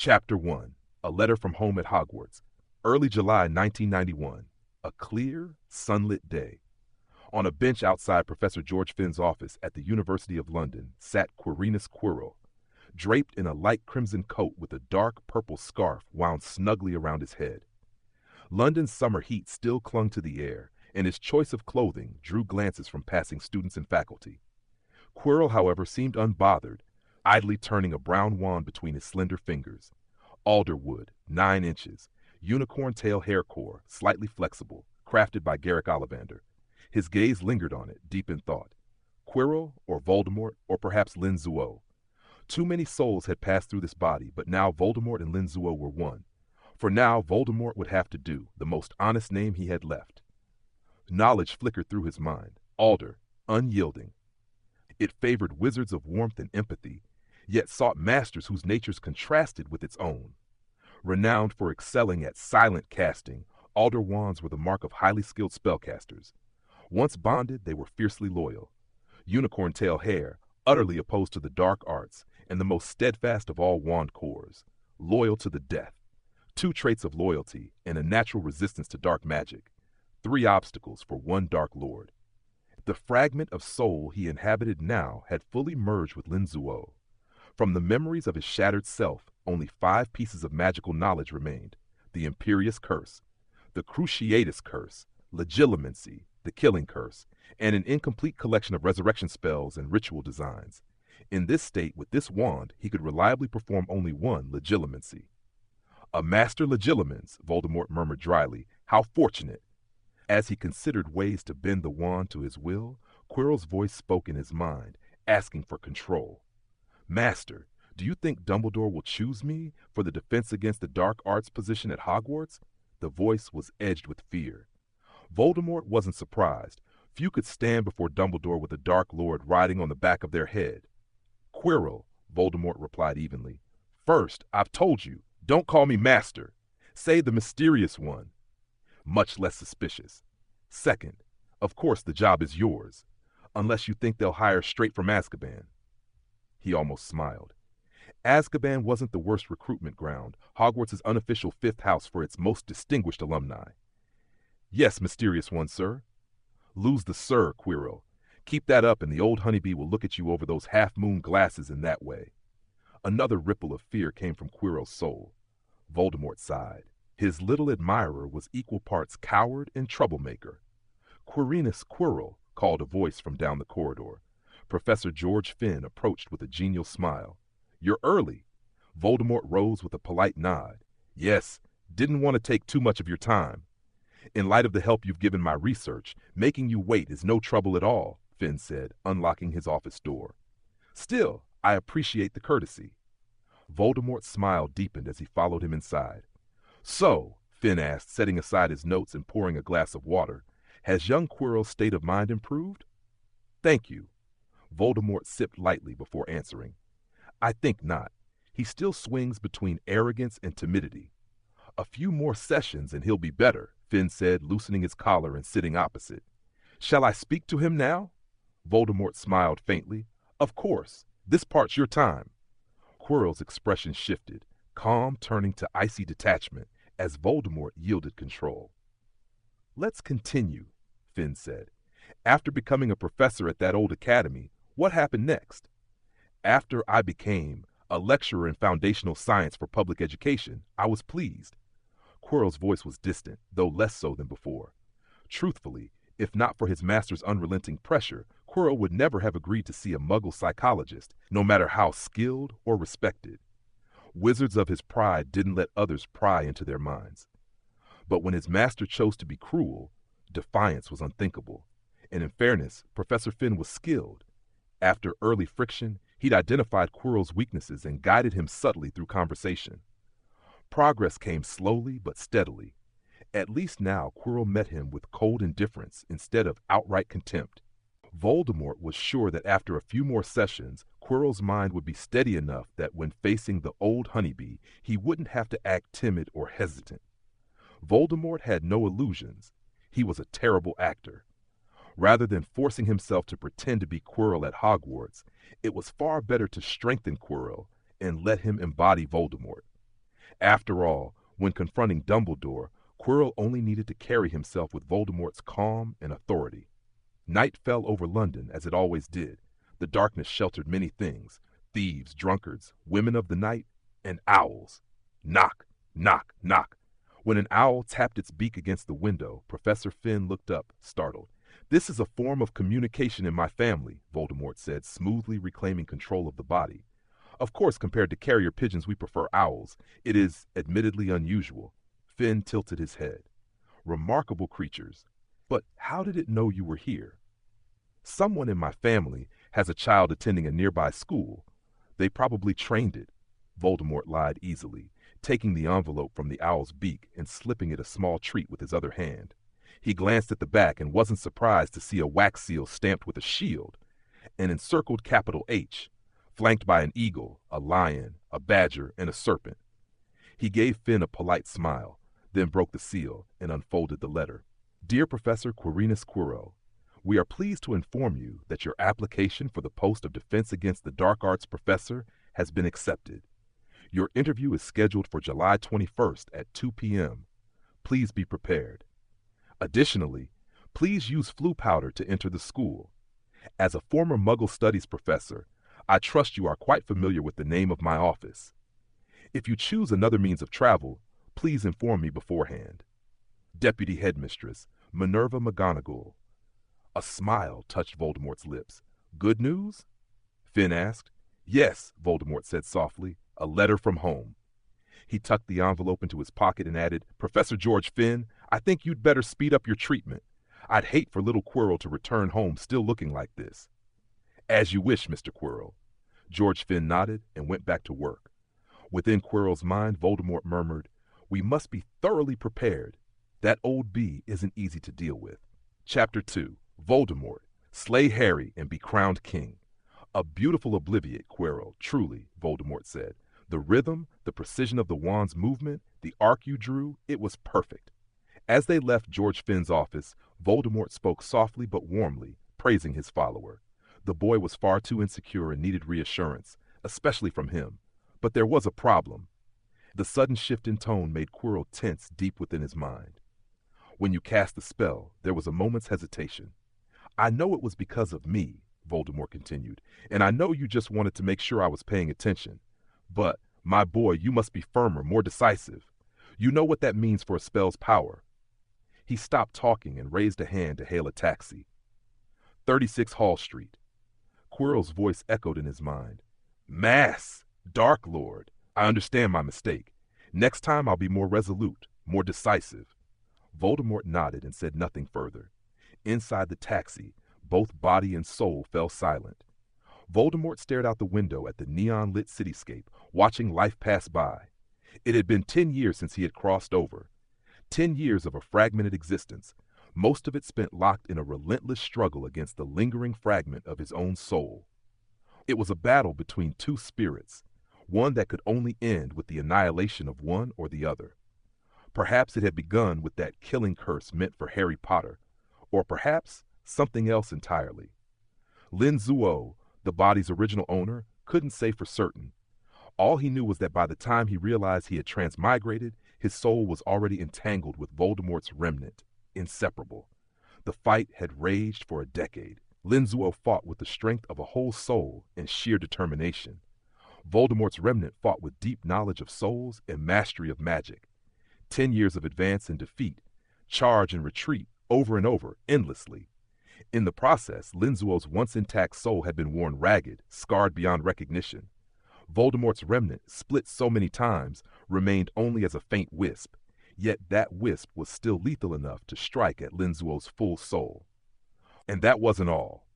Chapter 1. A Letter from Home at Hogwarts. Early July 1991. A clear, sunlit day. On a bench outside Professor George Finn's office at the University of London sat Quirinus Quirrell, draped in a light crimson coat with a dark purple scarf wound snugly around his head. London's summer heat still clung to the air, and his choice of clothing drew glances from passing students and faculty. Quirrell, however, seemed unbothered, idly turning a brown wand between his slender fingers. Alderwood, 9 inches, unicorn tail hair core, slightly flexible, crafted by Garrick Ollivander. His gaze lingered on it, deep in thought. Quirrell, or Voldemort, or perhaps Lin Zuo. Too many souls had passed through this body, but now Voldemort and Lin Zuo were one. For now, Voldemort would have to do, the most honest name he had left. Knowledge flickered through his mind. Alder, unyielding. It favored wizards of warmth and empathy, yet sought masters whose natures contrasted with its own. Renowned for excelling at silent casting, Alder wands were the mark of highly skilled spellcasters. Once bonded, they were fiercely loyal. Unicorn tail hair, utterly opposed to the dark arts, and the most steadfast of all wand cores, loyal to the death. 2 traits of loyalty and a natural resistance to dark magic. 3 obstacles for one Dark Lord. The fragment of soul he inhabited now had fully merged with Lin Zuo. From the memories of his shattered self, only 5 pieces of magical knowledge remained: the Imperious Curse, the Cruciatus Curse, Legilimency, the Killing Curse, and an incomplete collection of resurrection spells and ritual designs. In this state, with this wand, he could reliably perform only one Legilimency. A master Legilimens, Voldemort murmured dryly. How fortunate! As he considered ways to bend the wand to his will, Quirrell's voice spoke in his mind, asking for control. Master, do you think Dumbledore will choose me for the defense against the dark arts position at Hogwarts? The voice was edged with fear. Voldemort wasn't surprised. Few could stand before Dumbledore with a Dark Lord riding on the back of their head. Quirrell, Voldemort replied evenly. First, I've told you, don't call me Master. Say the Mysterious One. Much less suspicious. Second, of course the job is yours, unless you think they'll hire straight from Azkaban. He almost smiled. Azkaban wasn't the worst recruitment ground, Hogwarts' unofficial 5th house for its most distinguished alumni. Yes, Mysterious One, sir. Lose the sir, Quirrell. Keep that up and the old honeybee will look at you over those half-moon glasses in that way. Another ripple of fear came from Quirrell's soul. Voldemort sighed. His little admirer was equal parts coward and troublemaker. Quirinus Quirrell, called a voice from down the corridor. Professor George Finn approached with a genial smile. You're early. Voldemort rose with a polite nod. Yes, didn't want to take too much of your time. In light of the help you've given my research, making you wait is no trouble at all, Finn said, unlocking his office door. Still, I appreciate the courtesy. Voldemort's smile deepened as he followed him inside. So, Finn asked, setting aside his notes and pouring a glass of water, has young Quirrell's state of mind improved? Thank you. Voldemort sipped lightly before answering. I think not. He still swings between arrogance and timidity. A few more sessions and he'll be better, Finn said, loosening his collar and sitting opposite. Shall I speak to him now? Voldemort smiled faintly. Of course. This part's your time. Quirrell's expression shifted, calm turning to icy detachment as Voldemort yielded control. Let's continue, Finn said. After becoming a professor at that old academy, what happened next? After I became a lecturer in foundational science for public education, I was pleased. Quirrell's voice was distant, though less so than before. Truthfully, if not for his master's unrelenting pressure, Quirrell would never have agreed to see a Muggle psychologist, no matter how skilled or respected. Wizards of his pride didn't let others pry into their minds. But when his master chose to be cruel, defiance was unthinkable. And in fairness, Professor Finn was skilled. After early friction, he'd identified Quirrell's weaknesses and guided him subtly through conversation. Progress came slowly but steadily. At least now Quirrell met him with cold indifference instead of outright contempt. Voldemort was sure that after a few more sessions, Quirrell's mind would be steady enough that when facing the old honeybee, he wouldn't have to act timid or hesitant. Voldemort had no illusions. He was a terrible actor. Rather than forcing himself to pretend to be Quirrell at Hogwarts, it was far better to strengthen Quirrell and let him embody Voldemort. After all, when confronting Dumbledore, Quirrell only needed to carry himself with Voldemort's calm and authority. Night fell over London, as it always did. The darkness sheltered many things: thieves, drunkards, women of the night, and owls. Knock, knock, knock. When an owl tapped its beak against the window, Professor Finn looked up, startled. "This is a form of communication in my family," Voldemort said, smoothly reclaiming control of the body. "Of course, compared to carrier pigeons, we prefer owls. It is admittedly unusual." Finn tilted his head. "Remarkable creatures. But how did it know you were here?" "Someone in my family has a child attending a nearby school. They probably trained it." Voldemort lied easily, taking the envelope from the owl's beak and slipping it a small treat with his other hand. He glanced at the back and wasn't surprised to see a wax seal stamped with a shield, an encircled capital H, flanked by an eagle, a lion, a badger, and a serpent. He gave Finn a polite smile, then broke the seal and unfolded the letter. "Dear Professor Quirinus Quirrell, we are pleased to inform you that your application for the post of Defense Against the Dark Arts Professor has been accepted. Your interview is scheduled for July 21st at 2 p.m. Please be prepared. Additionally, please use flu powder to enter the school. As a former Muggle Studies professor, I trust you are quite familiar with the name of my office. If you choose another means of travel, please inform me beforehand. Deputy Headmistress Minerva McGonagall." A smile touched Voldemort's lips. "Good news?" Finn asked. "Yes," Voldemort said softly, "a letter from home." He tucked the envelope into his pocket and added, "Professor George Finn, I think you'd better speed up your treatment. I'd hate for little Quirrell to return home still looking like this." "As you wish, Mr. Quirrell." George Finn nodded and went back to work. Within Quirrell's mind, Voldemort murmured, "We must be thoroughly prepared. That old bee isn't easy to deal with." Chapter 2. Voldemort. Slay Harry and be crowned king. "A beautiful obliviate, Quirrell, truly," Voldemort said. "The rhythm, the precision of the wand's movement, the arc you drew, it was perfect." As they left George Finn's office, Voldemort spoke softly but warmly, praising his follower. The boy was far too insecure and needed reassurance, especially from him. But there was a problem. The sudden shift in tone made Quirrell tense deep within his mind. "When you cast the spell, there was a moment's hesitation. I know it was because of me," Voldemort continued, "and I know you just wanted to make sure I was paying attention. But, my boy, you must be firmer, more decisive. You know what that means for a spell's power." He stopped talking and raised a hand to hail a taxi. 36 Hall Street. Quirrell's voice echoed in his mind. "Mass! Dark Lord! I understand my mistake. Next time I'll be more resolute, more decisive." Voldemort nodded and said nothing further. Inside the taxi, both body and soul fell silent. Voldemort stared out the window at the neon-lit cityscape, watching life pass by. It had been 10 years since he had crossed over. 10 years of a fragmented existence, most of it spent locked in a relentless struggle against the lingering fragment of his own soul. It was a battle between two spirits, one that could only end with the annihilation of one or the other. Perhaps it had begun with that killing curse meant for Harry Potter, or perhaps something else entirely. Lin Zuo, the body's original owner, couldn't say for certain. All he knew was that by the time he realized he had transmigrated, his soul was already entangled with Voldemort's remnant, inseparable. The fight had raged for a decade. Lin Zuo fought with the strength of a whole soul and sheer determination. Voldemort's remnant fought with deep knowledge of souls and mastery of magic. 10 years of advance and defeat, charge and retreat, over and over, endlessly. In the process, Lin Zuo's once intact soul had been worn ragged, scarred beyond recognition. Voldemort's remnant, split so many times, remained only as a faint wisp, yet that wisp was still lethal enough to strike at Lin Zuo's full soul. And that wasn't all.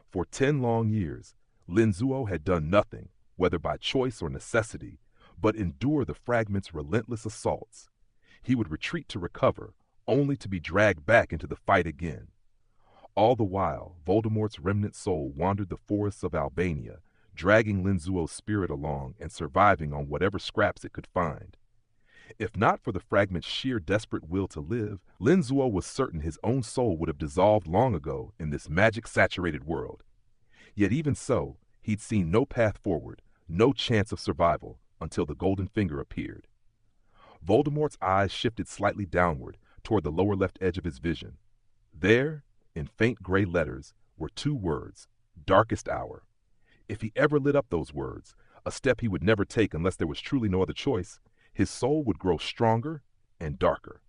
For 10 long years, Lin Zuo had done nothing, whether by choice or necessity, but endure the fragment's relentless assaults. He would retreat to recover, only to be dragged back into the fight again. All the while, Voldemort's remnant soul wandered the forests of Albania, dragging Lin Zuo's spirit along and surviving on whatever scraps it could find. If not for the fragment's sheer desperate will to live, Lin Zuo was certain his own soul would have dissolved long ago in this magic-saturated world. Yet even so, he'd seen no path forward, no chance of survival, until the golden finger appeared. Voldemort's eyes shifted slightly downward toward the lower left edge of his vision. There, in faint gray letters, were two words, darkest hour. If he ever lit up those words, a step he would never take unless there was truly no other choice, his soul would grow stronger and darker.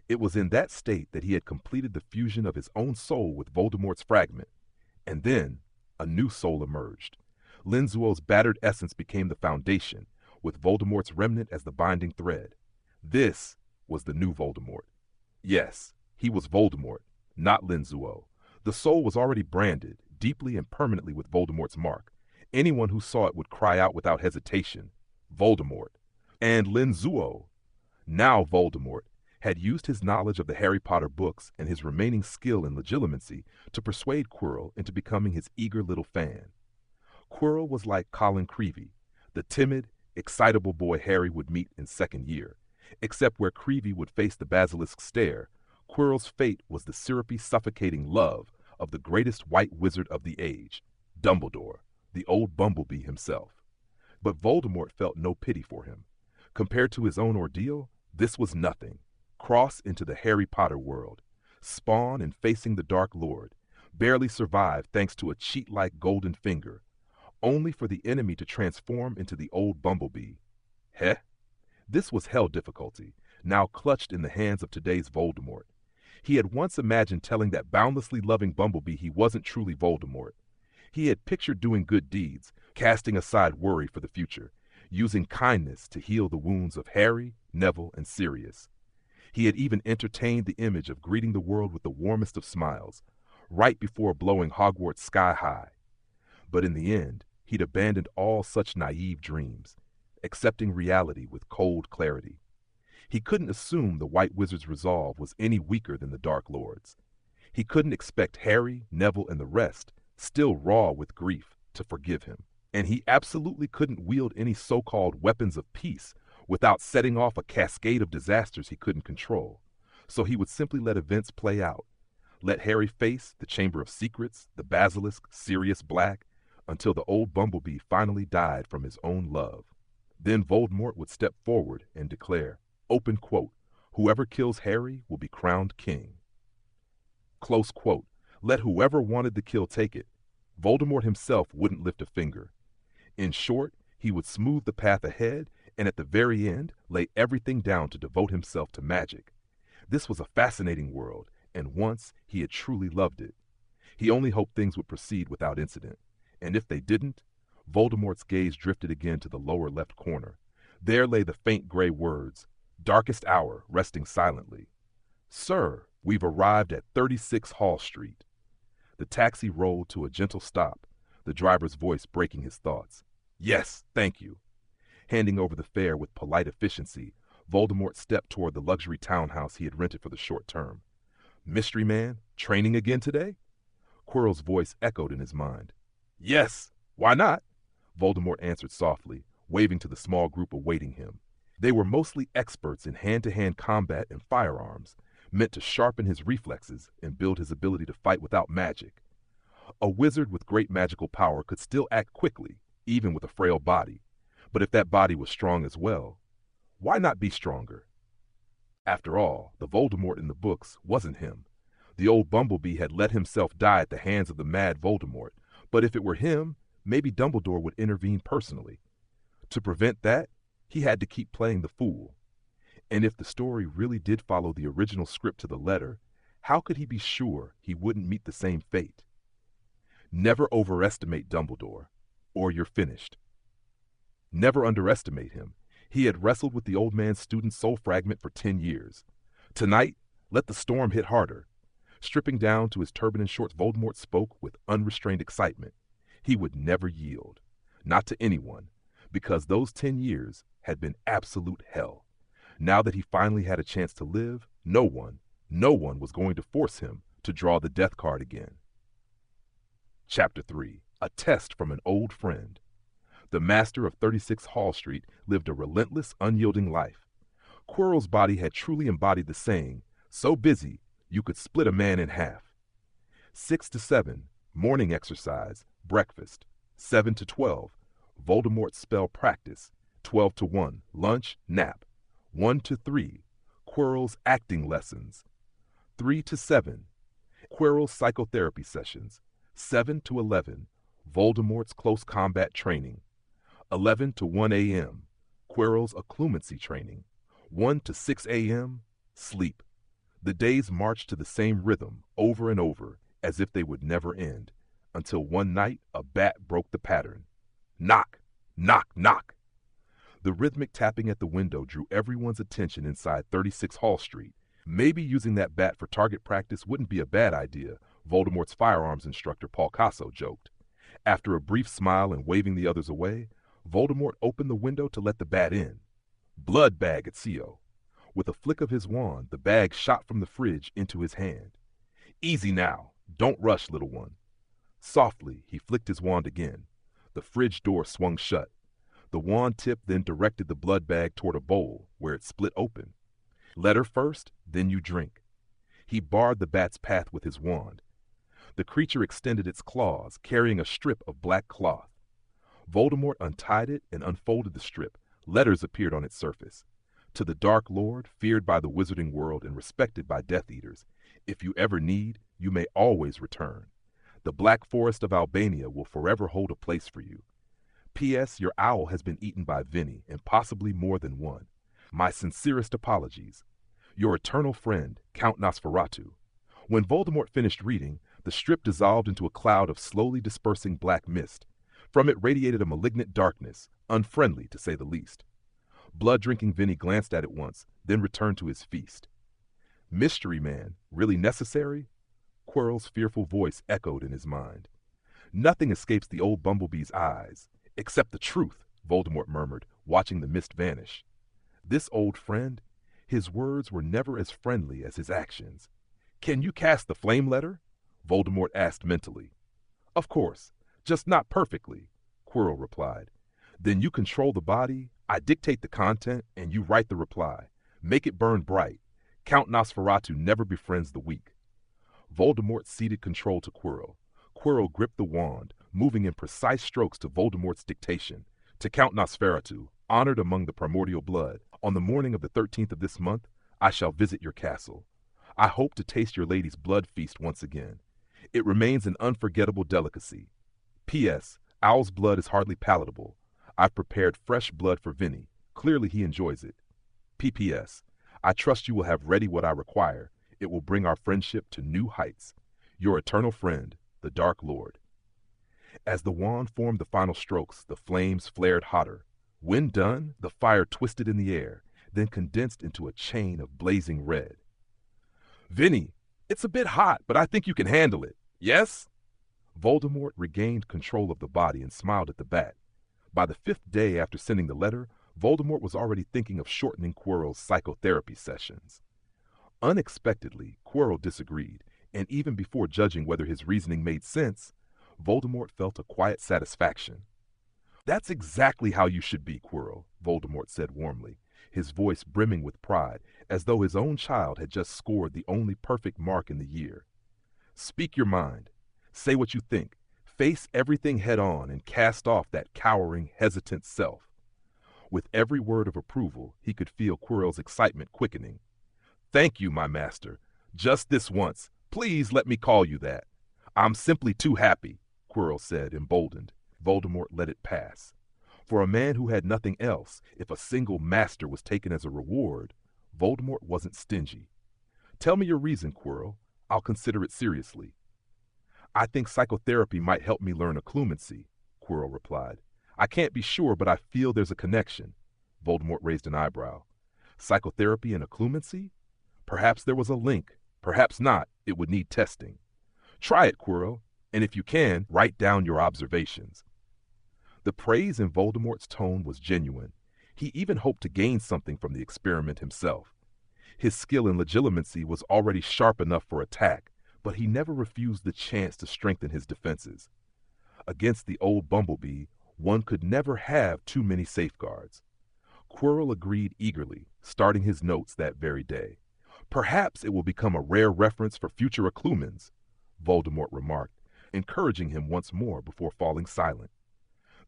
It was in that state that he had completed the fusion of his own soul with Voldemort's fragment. And then, a new soul emerged. Linzuo's battered essence became the foundation, with Voldemort's remnant as the binding thread. This was the new Voldemort. Yes, he was Voldemort, not Linzuo. The soul was already branded, deeply and permanently with Voldemort's mark. Anyone who saw it would cry out without hesitation, Voldemort. And Linzuo, now Voldemort, had used his knowledge of the Harry Potter books and his remaining skill and legitimacy to persuade Quirrell into becoming his eager little fan. Quirrell was like Colin Creevey, the timid, excitable boy Harry would meet in second year, except where Creevey would face the basilisk stare, Quirrell's fate was the syrupy, suffocating love of the greatest white wizard of the age, Dumbledore, the old bumblebee himself. But Voldemort felt no pity for him. Compared to his own ordeal, this was nothing. Cross into the Harry Potter world, spawn in facing the Dark Lord, barely survive thanks to a cheat-like golden finger, only for the enemy to transform into the old bumblebee. Heh? This was hell difficulty, now clutched in the hands of today's Voldemort. He had once imagined telling that boundlessly loving bumblebee he wasn't truly Voldemort. He had pictured doing good deeds, casting aside worry for the future, using kindness to heal the wounds of Harry, Neville, and Sirius. He had even entertained the image of greeting the world with the warmest of smiles, right before blowing Hogwarts sky high. But in the end, he'd abandoned all such naive dreams, accepting reality with cold clarity. He couldn't assume the White Wizard's resolve was any weaker than the Dark Lord's. He couldn't expect Harry, Neville, and the rest, still raw with grief, to forgive him. And he absolutely couldn't wield any so-called weapons of peace without setting off a cascade of disasters he couldn't control. So he would simply let events play out, let Harry face the Chamber of Secrets, the Basilisk, Sirius Black, until the old bumblebee finally died from his own love. Then Voldemort would step forward and declare, open quote, whoever kills Harry will be crowned king. Close quote, let whoever wanted the kill take it. Voldemort himself wouldn't lift a finger. In short, he would smooth the path ahead and at the very end lay everything down to devote himself to magic. This was a fascinating world, and once he had truly loved it. He only hoped things would proceed without incident, and if they didn't, Voldemort's gaze drifted again to the lower left corner. There lay the faint gray words, darkest hour, resting silently. Sir, we've arrived at 36 Hall Street. The taxi rolled to a gentle stop, the driver's voice breaking his thoughts. Yes, thank you. Handing over the fare with polite efficiency, Voldemort stepped toward the luxury townhouse he had rented for the short term. Mystery Man, training again today? Quirrell's voice echoed in his mind. Yes, why not? Voldemort answered softly, waving to the small group awaiting him. They were mostly experts in hand-to-hand combat and firearms, meant to sharpen his reflexes and build his ability to fight without magic. A wizard with great magical power could still act quickly, even with a frail body. But if that body was strong as well, why not be stronger? After all, the Voldemort in the books wasn't him. The old bumblebee had let himself die at the hands of the mad Voldemort, but if it were him, maybe Dumbledore would intervene personally. To prevent that, he had to keep playing the fool. And if the story really did follow the original script to the letter, how could he be sure he wouldn't meet the same fate? Never overestimate Dumbledore, or you're finished. Never underestimate him. He had wrestled with the old man's student soul fragment for 10 years. Tonight, let the storm hit harder. Stripping down to his turban and shorts, Voldemort spoke with unrestrained excitement. He would never yield. Not to anyone, because those 10 years had been absolute hell. Now that he finally had a chance to live, no one was going to force him to draw the death card again. Chapter 3. A Test from an Old Friend. The master of 36 Hall Street lived a relentless, unyielding life. Quirrell's body had truly embodied the saying, so busy you could split a man in half. 6 to 7, morning exercise, breakfast. 7 to 12, Voldemort's spell practice. 12 to 1, lunch, nap. 1 to 3, Quirrell's acting lessons. 3 to 7, Quirrell's psychotherapy sessions. 7 to 11, Voldemort's close combat training. 11 to 1 a.m., Quirrell's occlumency training. 1 to 6 a.m., sleep. The days marched to the same rhythm over and over as if they would never end, until one night a bat broke the pattern. Knock, knock, knock. The rhythmic tapping at the window drew everyone's attention inside 36 Hall Street. Maybe using that bat for target practice wouldn't be a bad idea, Voldemort's firearms instructor Paul Casso joked. After a brief smile and waving the others away, Voldemort opened the window to let the bat in. Blood bag, Ezio. With a flick of his wand, the bag shot from the fridge into his hand. Easy now. Don't rush, little one. Softly, he flicked his wand again. The fridge door swung shut. The wand tip then directed the blood bag toward a bowl, where it split open. Letter first, then you drink. He barred the bat's path with his wand. The creature extended its claws, carrying a strip of black cloth. Voldemort untied it and unfolded the strip. Letters appeared on its surface. To the Dark Lord, feared by the wizarding world and respected by Death Eaters, if you ever need, you may always return. The Black Forest of Albania will forever hold a place for you. P.S. Your owl has been eaten by Vinny, and possibly more than one. My sincerest apologies. Your eternal friend, Count Nosferatu. When Voldemort finished reading, the strip dissolved into a cloud of slowly dispersing black mist. From it radiated a malignant darkness, unfriendly to say the least. Blood-drinking Vinny glanced at it once, then returned to his feast. Mystery Man, really necessary? Quirrell's fearful voice echoed in his mind. Nothing escapes the old bumblebee's eyes, except the truth, Voldemort murmured, watching the mist vanish. This old friend, his words were never as friendly as his actions. Can you cast the flame letter? Voldemort asked mentally. Of course, just not perfectly, Quirrell replied. Then you control the body, I dictate the content, and you write the reply. Make it burn bright. Count Nosferatu never befriends the weak. Voldemort ceded control to Quirrell. Quirrell gripped the wand, moving in precise strokes to Voldemort's dictation. To Count Nosferatu, honored among the primordial blood, on the morning of the 13th of this month, I shall visit your castle. I hope to taste your lady's blood feast once again. It remains an unforgettable delicacy. P.S. Owl's blood is hardly palatable. I've prepared fresh blood for Vinny. Clearly he enjoys it. P.P.S. I trust you will have ready what I require. It will bring our friendship to new heights. Your eternal friend, the Dark Lord. As the wand formed the final strokes, the flames flared hotter. When done, the fire twisted in the air, then condensed into a chain of blazing red. Vinny, it's a bit hot, but I think you can handle it. Yes? Voldemort regained control of the body and smiled at the bat. By the 5th day after sending the letter, Voldemort was already thinking of shortening Quirrell's psychotherapy sessions. Unexpectedly, Quirrell disagreed, and even before judging whether his reasoning made sense, Voldemort felt a quiet satisfaction. That's exactly how you should be, Quirrell, Voldemort said warmly, his voice brimming with pride, as though his own child had just scored the only perfect mark in the year. Speak your mind. Say what you think. Face everything head on and cast off that cowering, hesitant self. With every word of approval, he could feel Quirrell's excitement quickening. Thank you, my master. Just this once. Please let me call you that. I'm simply too happy, Quirrell said, emboldened. Voldemort let it pass. For a man who had nothing else, if a single master was taken as a reward, Voldemort wasn't stingy. Tell me your reason, Quirrell. I'll consider it seriously. I think psychotherapy might help me learn occlumency, Quirrell replied. I can't be sure, but I feel there's a connection. Voldemort raised an eyebrow. Psychotherapy and occlumency? Perhaps there was a link. Perhaps not. It would need testing. Try it, Quirrell, and if you can, write down your observations. The praise in Voldemort's tone was genuine. He even hoped to gain something from the experiment himself. His skill in legilimency was already sharp enough for attack, but he never refused the chance to strengthen his defenses. Against the old bumblebee, one could never have too many safeguards. Quirrell agreed eagerly, starting his notes that very day. Perhaps it will become a rare reference for future occlumens, Voldemort remarked, encouraging him once more before falling silent.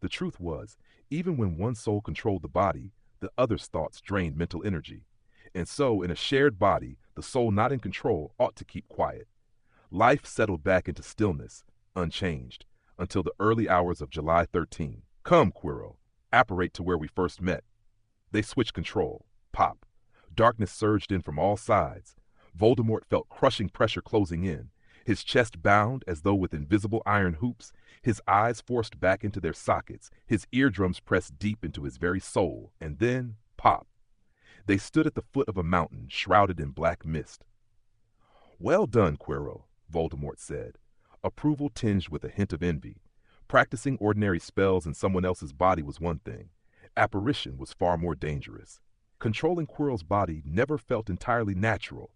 The truth was, even when one soul controlled the body, The other's thoughts drained mental energy. And so, in a shared body, the soul not in control ought to keep quiet. Life settled back into stillness, unchanged, until the early hours of July 13. Come, Quirrell, apparate to where we first met. They switched control. Pop. Darkness surged in from all sides. Voldemort felt crushing pressure closing in, his chest bound as though with invisible iron hoops, his eyes forced back into their sockets, his eardrums pressed deep into his very soul, and then, pop. They stood at the foot of a mountain, shrouded in black mist. Well done, Quirrell, Voldemort said, approval tinged with a hint of envy. Practicing ordinary spells in someone else's body was one thing. Apparition was far more dangerous. Controlling Quirrell's body never felt entirely natural,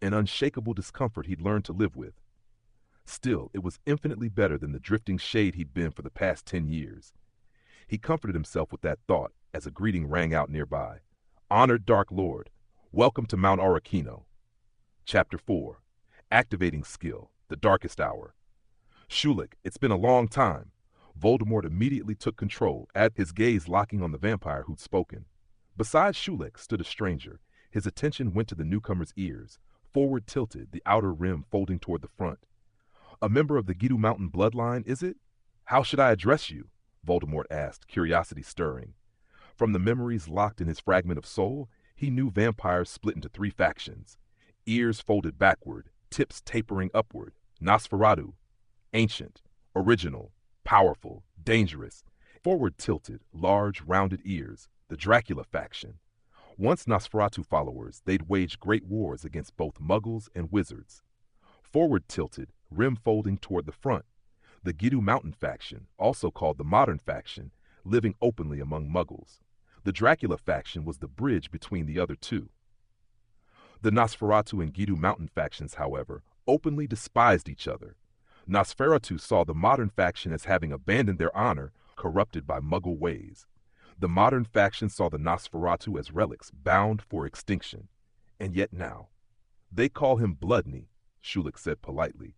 an unshakable discomfort he'd learned to live with. Still, it was infinitely better than the drifting shade he'd been for the past 10 years. He comforted himself with that thought as a greeting rang out nearby. Honored Dark Lord, welcome to Mount Aurokino. Chapter 4. Activating Skill, the Darkest Hour. Shulik, it's been a long time. Voldemort immediately took control, his gaze locking on the vampire who'd spoken. Beside Shulik stood a stranger. His attention went to the newcomer's ears, forward tilted, the outer rim folding toward the front. A member of the Gitu Mountain bloodline, is it? How should I address you? Voldemort asked, curiosity stirring. From the memories locked in his fragment of soul, he knew vampires split into 3 factions. Ears folded backward, tips tapering upward. Nosferatu. Ancient. Original. Powerful. Dangerous. Forward tilted, large, rounded ears. The Dracula faction. Once Nosferatu followers, they'd wage great wars against both Muggles and wizards. Forward tilted, rim folding toward the front. The Gitu Mountain faction, also called the Modern faction, living openly among Muggles. The Dracula faction was the bridge between the other two. The Nosferatu and Gitu Mountain factions, however, openly despised each other. Nosferatu saw the Modern faction as having abandoned their honor, corrupted by Muggle ways. The Modern faction saw the Nosferatu as relics bound for extinction. And yet now, they call him Bloodney, Shulik said politely.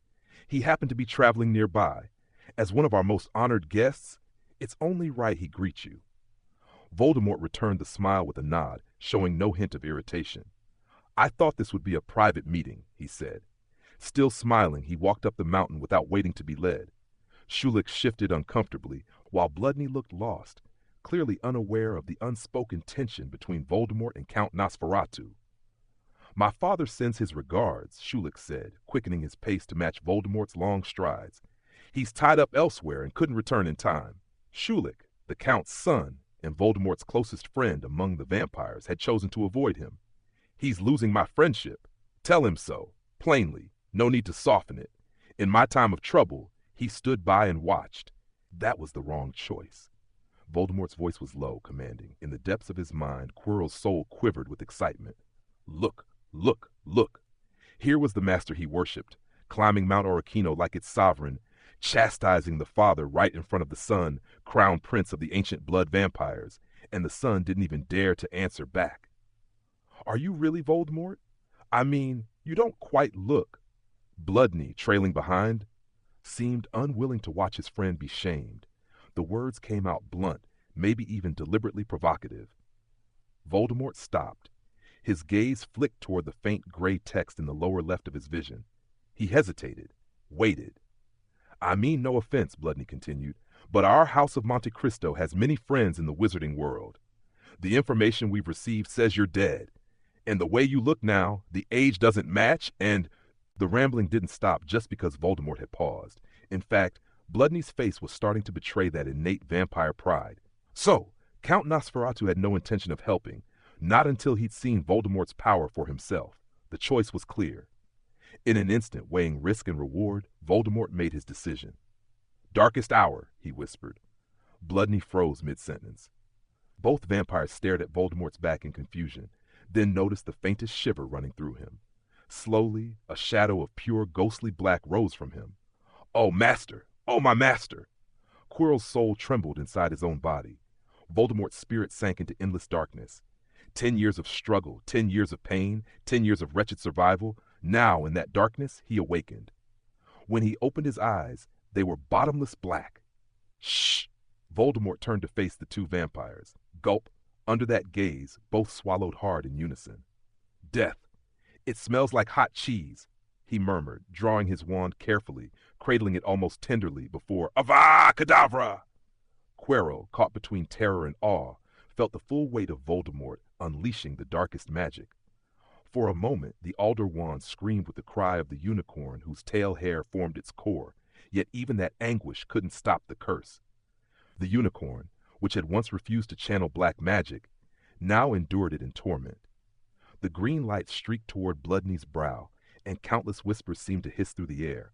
He happened to be traveling nearby. As one of our most honored guests, it's only right he greet you. Voldemort returned the smile with a nod, showing no hint of irritation. I thought this would be a private meeting, he said. Still smiling, he walked up the mountain without waiting to be led. Shulik shifted uncomfortably, while Bloodney looked lost, clearly unaware of the unspoken tension between Voldemort and Count Nosferatu. My father sends his regards, Shulik said, quickening his pace to match Voldemort's long strides. He's tied up elsewhere and couldn't return in time. Shulik, the Count's son and Voldemort's closest friend among the vampires, had chosen to avoid him. He's losing my friendship. Tell him so, plainly. No need to soften it. In my time of trouble, he stood by and watched. That was the wrong choice. Voldemort's voice was low, commanding. In the depths of his mind, Quirrell's soul quivered with excitement. Look, look, look. Here was the master he worshipped, climbing Mount Aurokino like its sovereign, chastising the father right in front of the son, crown prince of the ancient blood vampires, and the son didn't even dare to answer back. Are you really Voldemort? I mean, you don't quite look. Bloodney, trailing behind, seemed unwilling to watch his friend be shamed. The words came out blunt, maybe even deliberately provocative. Voldemort stopped. His gaze flicked toward the faint gray text in the lower left of his vision. He hesitated, waited. I mean no offense, Bloodney continued, but our House of Monte Cristo has many friends in the wizarding world. The information we've received says you're dead. And the way you look now, the age doesn't match, and... The rambling didn't stop just because Voldemort had paused. In fact, Bloodney's face was starting to betray that innate vampire pride. So, Count Nosferatu had no intention of helping, not until he'd seen Voldemort's power for himself. The choice was clear. In an instant, weighing risk and reward, Voldemort made his decision. Darkest hour, he whispered. Bloodney froze mid-sentence. Both vampires stared at Voldemort's back in confusion, then noticed the faintest shiver running through him. Slowly, a shadow of pure ghostly black rose from him. Oh, master! Oh, my master! Quirrell's soul trembled inside his own body. Voldemort's spirit sank into endless darkness. 10 years of struggle, 10 years of pain, 10 years of wretched survival. Now, in that darkness, he awakened. When he opened his eyes, they were bottomless black. Shh! Voldemort turned to face the 2 vampires. Gulp. Under that gaze, both swallowed hard in unison. Death. It smells like hot cheese, he murmured, drawing his wand carefully, cradling it almost tenderly before Avada Kedavra! Quirrell, caught between terror and awe, felt the full weight of Voldemort unleashing the darkest magic. For a moment, the alder wand screamed with the cry of the unicorn whose tail hair formed its core, yet even that anguish couldn't stop the curse. The unicorn, which had once refused to channel black magic, now endured it in torment. The green light streaked toward Bloodney's brow, and countless whispers seemed to hiss through the air.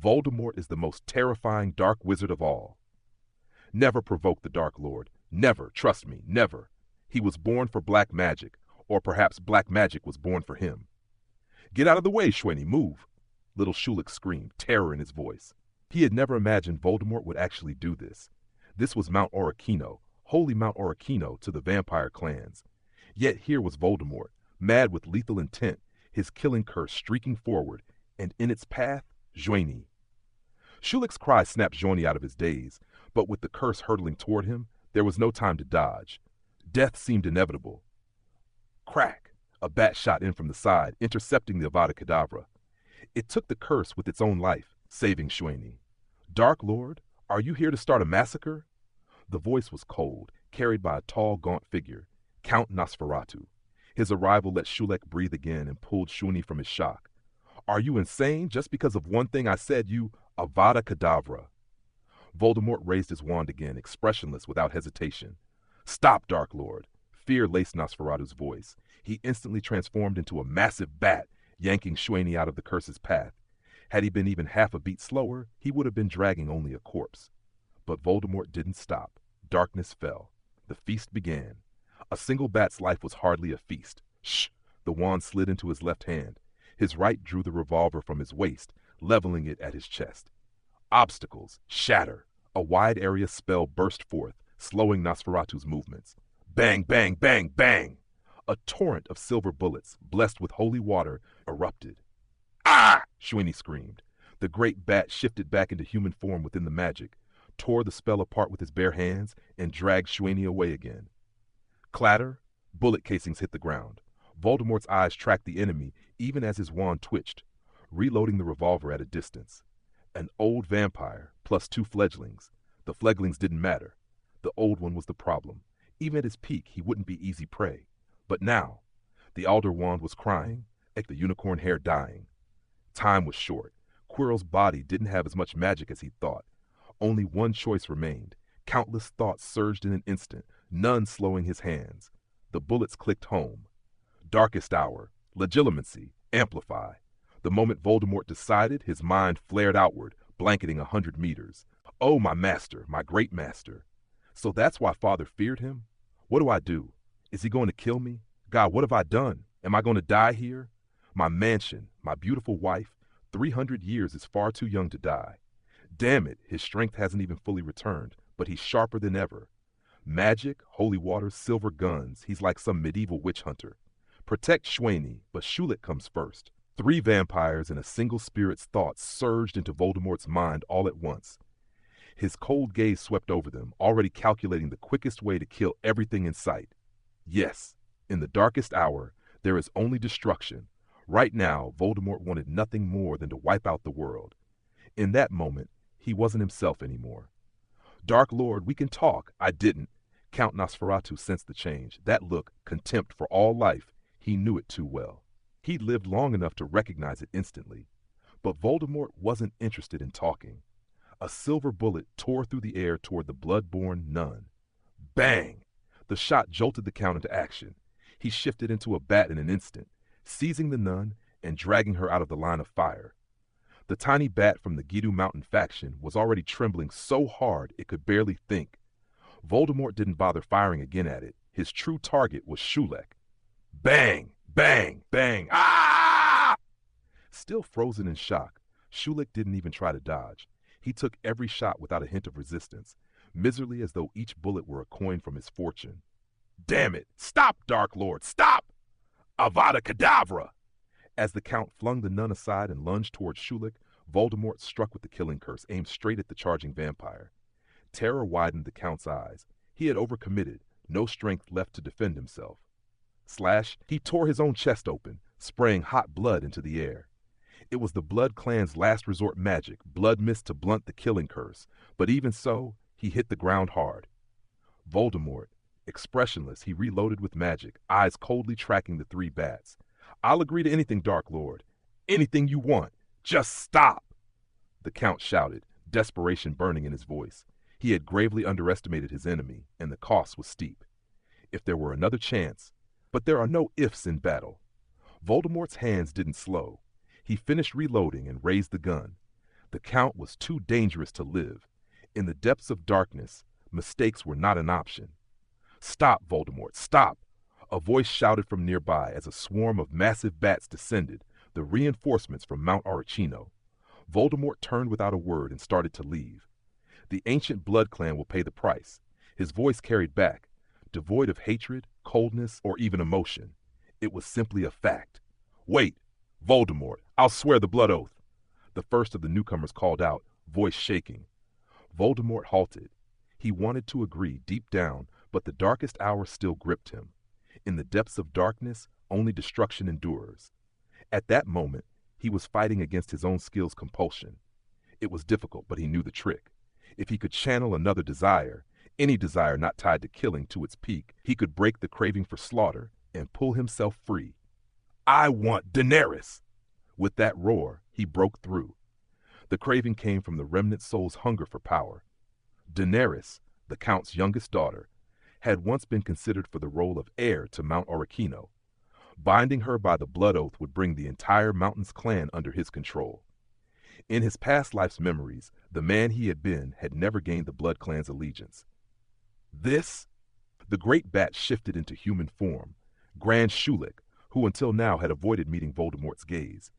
Voldemort is the most terrifying dark wizard of all. Never provoke the Dark Lord. Never, trust me, never. He was born for black magic, or perhaps black magic was born for him. Get out of the way, Schwenny, move! Little Schulich screamed, terror in his voice. He had never imagined Voldemort would actually do this. This was Mount Orakino, holy Mount Orakino to the vampire clans. Yet here was Voldemort, mad with lethal intent, his killing curse streaking forward, and in its path, Schwenny. Schulich's cry snapped Schwenny out of his daze, but with the curse hurtling toward him, there was no time to dodge. Death seemed inevitable. Crack! A bat shot in from the side, intercepting the Avada Kedavra. It took the curse with its own life, saving Schwenny. Dark Lord, are you here to start a massacre? The voice was cold, carried by a tall, gaunt figure, Count Nosferatu. His arrival let Schulich breathe again and pulled Schwenny from his shock. Are you insane just because of one thing I said, you Avada Kedavra? Voldemort raised his wand again, expressionless without hesitation. Stop, Dark Lord. Fear laced Nosferatu's voice. He instantly transformed into a massive bat, yanking Schwenny out of the curse's path. Had he been even half a beat slower, he would have been dragging only a corpse. But Voldemort didn't stop. Darkness fell. The feast began. A single bat's life was hardly a feast. Shh! The wand slid into his left hand. His right drew the revolver from his waist, leveling it at his chest. Obstacles. Shatter. A wide area spell burst forth, slowing Nosferatu's movements. Bang, bang, bang, bang! A torrent of silver bullets, blessed with holy water, erupted. Ah! Schwenny screamed. The great bat shifted back into human form within the magic, tore the spell apart with his bare hands, and dragged Schwenny away again. Clatter! Bullet casings hit the ground. Voldemort's eyes tracked the enemy even as his wand twitched, reloading the revolver at a distance. An old vampire, plus 2 fledglings. The fledglings didn't matter. The old one was the problem. Even at his peak, he wouldn't be easy prey. But now, the alder wand was crying, like the unicorn hair dying. Time was short. Quirrell's body didn't have as much magic as he thought. Only one choice remained. Countless thoughts surged in an instant, none slowing his hands. The bullets clicked home. Darkest hour, legitimacy, amplify. The moment Voldemort decided, his mind flared outward, blanketing 100 meters. Oh, my master, my great master. So that's why Father feared him? What do I do? Is he going to kill me? God, what have I done? Am I going to die here? My mansion, my beautiful wife, 300 years is far too young to die. Damn it, his strength hasn't even fully returned, but he's sharper than ever. Magic, holy water, silver guns, he's like some medieval witch hunter. Protect Schwenny, but Schulich comes first. 3 vampires and a single spirit's thoughts surged into Voldemort's mind all at once. His cold gaze swept over them, already calculating the quickest way to kill everything in sight. Yes, in the darkest hour, there is only destruction. Right now, Voldemort wanted nothing more than to wipe out the world. In that moment, he wasn't himself anymore. Dark Lord, we can talk. I didn't. Count Nosferatu sensed the change. That look, contempt for all life, he knew it too well. He'd lived long enough to recognize it instantly. But Voldemort wasn't interested in talking. A silver bullet tore through the air toward the blood-born nun. Bang! The shot jolted the Count into action. He shifted into a bat in an instant, seizing the nun and dragging her out of the line of fire. The tiny bat from the Gitu Mountain faction was already trembling so hard it could barely think. Voldemort didn't bother firing again at it. His true target was Schulich. Bang! Bang! Bang! Ah! Still frozen in shock, Schulich didn't even try to dodge. He took every shot without a hint of resistance, miserly as though each bullet were a coin from his fortune. Damn it! Stop, Dark Lord! Stop! Avada Kedavra! As the Count flung the nun aside and lunged towards Schulich, Voldemort struck with the killing curse, aimed straight at the charging vampire. Terror widened the Count's eyes. He had overcommitted, no strength left to defend himself. Slash, he tore his own chest open, spraying hot blood into the air. It was the Blood Clan's last resort magic, blood mist to blunt the killing curse, but even so, he hit the ground hard. Voldemort, expressionless, he reloaded with magic, eyes coldly tracking the three bats. "I'll agree to anything, Dark Lord. Anything you want. Just stop!" The Count shouted, desperation burning in his voice. He had gravely underestimated his enemy, and the cost was steep. If there were another chance, but there are no ifs in battle. Voldemort's hands didn't slow. He finished reloading and raised the gun. The Count was too dangerous to live. In the depths of darkness, mistakes were not an option. "Stop, Voldemort, stop!" A voice shouted from nearby as a swarm of massive bats descended, the reinforcements from Mount Auricino. Voldemort turned without a word and started to leave. "The ancient Blood Clan will pay the price." His voice carried back, devoid of hatred, coldness, or even emotion. It was simply a fact. "Wait, Voldemort, I'll swear the blood oath," the first of the newcomers called out, voice shaking. Voldemort halted. He wanted to agree deep down, but the darkest hour still gripped him. In the depths of darkness, only destruction endures. At that moment, he was fighting against his own skill's compulsion. It was difficult, but he knew the trick. If he could channel another desire, any desire not tied to killing to its peak, he could break the craving for slaughter and pull himself free. "I want Daenerys!" With that roar, he broke through. The craving came from the remnant soul's hunger for power. Daenerys, the Count's youngest daughter, had once been considered for the role of heir to Mount Auricino. Binding her by the blood oath would bring the entire Mountains clan under his control. In his past life's memories, the man he had been had never gained the Blood Clan's allegiance. This? The great bat shifted into human form, Grand Shulik, who until now had avoided meeting Voldemort's gaze.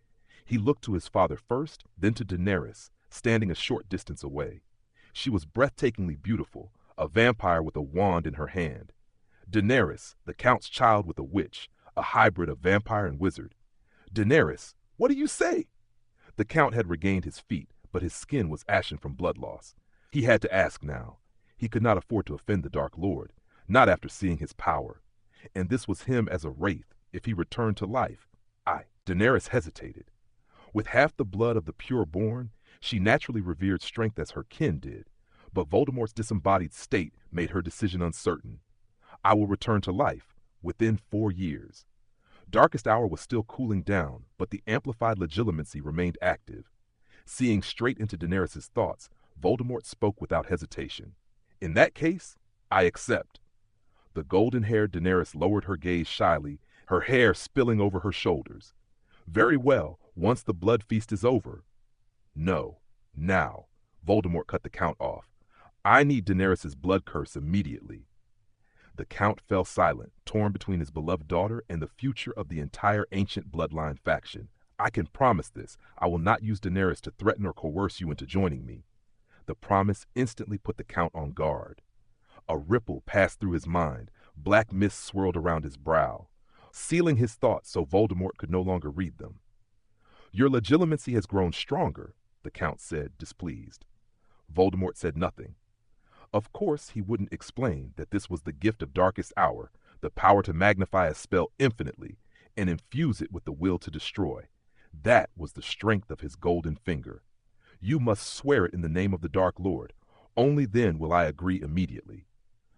He looked to his father first, then to Daenerys, standing a short distance away. She was breathtakingly beautiful, a vampire with a wand in her hand. Daenerys, the Count's child with a witch, a hybrid of vampire and wizard. "Daenerys, what do you say?" The Count had regained his feet, but his skin was ashen from blood loss. He had to ask now. He could not afford to offend the Dark Lord, not after seeing his power. And this was him as a wraith, if he returned to life. Daenerys hesitated. With half the blood of the pure-born, she naturally revered strength as her kin did, but Voldemort's disembodied state made her decision uncertain. "I will return to life, within 4 years." Darkest Hour was still cooling down, but the amplified legitimacy remained active. Seeing straight into Daenerys' thoughts, Voldemort spoke without hesitation. "In that case, I accept." The golden-haired Daenerys lowered her gaze shyly, her hair spilling over her shoulders. "Very well, once the blood feast is over." "No, now." Voldemort cut the Count off. "I need Daenerys' blood curse immediately." The Count fell silent, torn between his beloved daughter and the future of the entire ancient bloodline faction. "I can promise this. I will not use Daenerys to threaten or coerce you into joining me." The promise instantly put the Count on guard. A ripple passed through his mind. Black mist swirled around his brow, sealing his thoughts so Voldemort could no longer read them. "Your legitimacy has grown stronger," the Count said, displeased. Voldemort said nothing. Of course, he wouldn't explain that this was the gift of Darkest Hour, the power to magnify a spell infinitely and infuse it with the will to destroy. That was the strength of his golden finger. "You must swear it in the name of the Dark Lord. Only then will I agree immediately."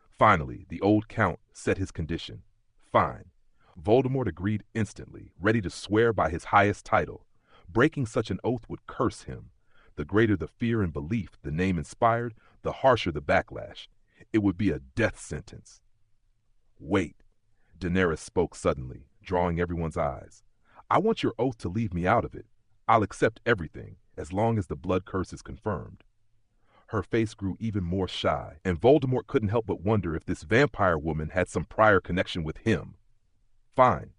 Finally, the old Count set his condition. Fine. Voldemort agreed instantly, ready to swear by his highest title. Breaking such an oath would curse him. The greater the fear and belief the name inspired, the harsher the backlash. It would be a death sentence. "Wait," Daenerys spoke suddenly, drawing everyone's eyes. "I want your oath to leave me out of it. I'll accept everything, as long as the blood curse is confirmed." Her face grew even more shy, and Voldemort couldn't help but wonder if this vampire woman had some prior connection with him. "Fine,"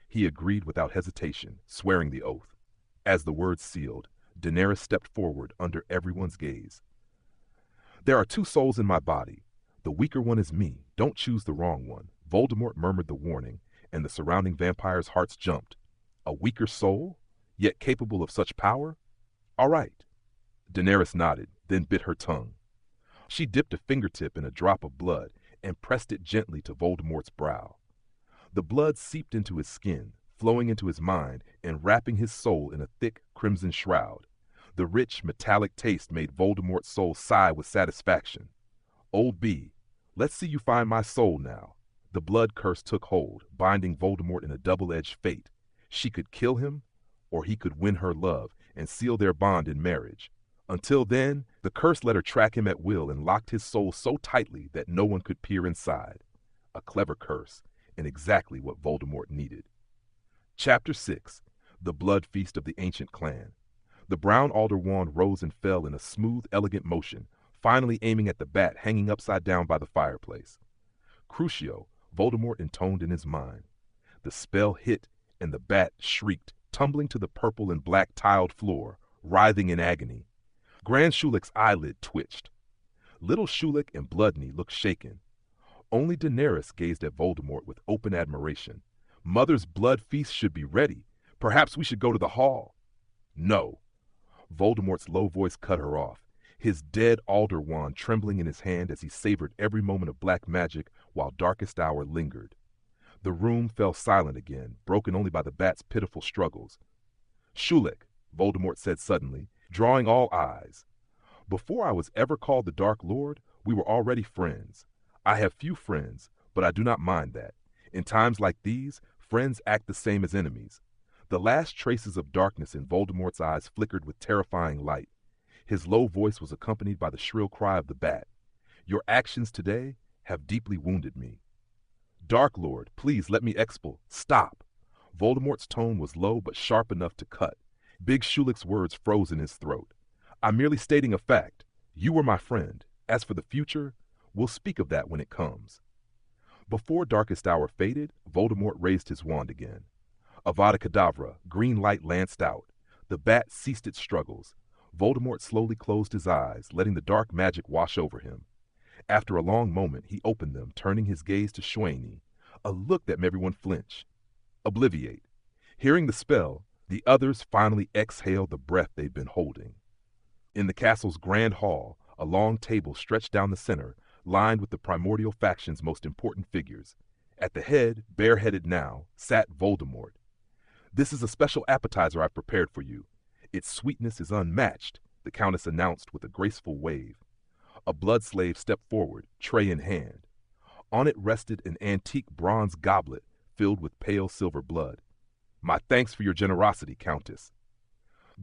he agreed without hesitation, swearing the oath. As the words sealed, Daenerys stepped forward under everyone's gaze. "There are 2 souls in my body. The weaker one is me. Don't choose the wrong one." Voldemort murmured the warning, and the surrounding vampires' hearts jumped. A weaker soul, yet capable of such power? All right. Daenerys nodded, then bit her tongue. She dipped a fingertip in a drop of blood, and pressed it gently to Voldemort's brow. The blood seeped into his skin, flowing into his mind and wrapping his soul in a thick crimson shroud. The rich, metallic taste made Voldemort's soul sigh with satisfaction. "Old B, let's see you find my soul now." The blood curse took hold, binding Voldemort in a double-edged fate. She could kill him, or he could win her love and seal their bond in marriage. Until then, the curse let her track him at will and locked his soul so tightly that no one could peer inside. A clever curse, and exactly what Voldemort needed. Chapter 6. The Blood Feast of the Ancient Clan. The brown alder wand rose and fell in a smooth, elegant motion, finally aiming at the bat hanging upside down by the fireplace. Crucio, Voldemort intoned in his mind. The spell hit, and the bat shrieked, tumbling to the purple and black tiled floor, writhing in agony. Grand Shulik's eyelid twitched. Little Shulik and Bloodney looked shaken. Only Daenerys gazed at Voldemort with open admiration. "Mother's blood feast should be ready. Perhaps we should go to the hall." "No." Voldemort's low voice cut her off, his dead alder wand trembling in his hand as he savored every moment of black magic while darkest hour lingered. The room fell silent again, broken only by the bat's pitiful struggles. "Shulik," Voldemort said suddenly, drawing all eyes. "Before I was ever called the Dark Lord, we were already friends. I have few friends, but I do not mind that. In times like these, friends act the same as enemies." The last traces of darkness in Voldemort's eyes flickered with terrifying light. His low voice was accompanied by the shrill cry of the bat. "Your actions today have deeply wounded me." "Dark Lord, please let me Stop." Voldemort's tone was low but sharp enough to cut. Big Shulik's words froze in his throat. "I'm merely stating a fact. You were my friend. As for the future, we'll speak of that when it comes." Before darkest hour faded, Voldemort raised his wand again. Avada Kedavra, green light lanced out. The bat ceased its struggles. Voldemort slowly closed his eyes, letting the dark magic wash over him. After a long moment, he opened them, turning his gaze to Schweini, a look that made everyone flinch. Obliviate. Hearing the spell, the others finally exhaled the breath they'd been holding. In the castle's grand hall, a long table stretched down the center, lined with the primordial faction's most important figures. At the head, bareheaded now, sat Voldemort. "This is a special appetizer I've prepared for you. Its sweetness is unmatched," the Countess announced with a graceful wave. A blood slave stepped forward, tray in hand. On it rested an antique bronze goblet filled with pale silver blood. "My thanks for your generosity, Countess."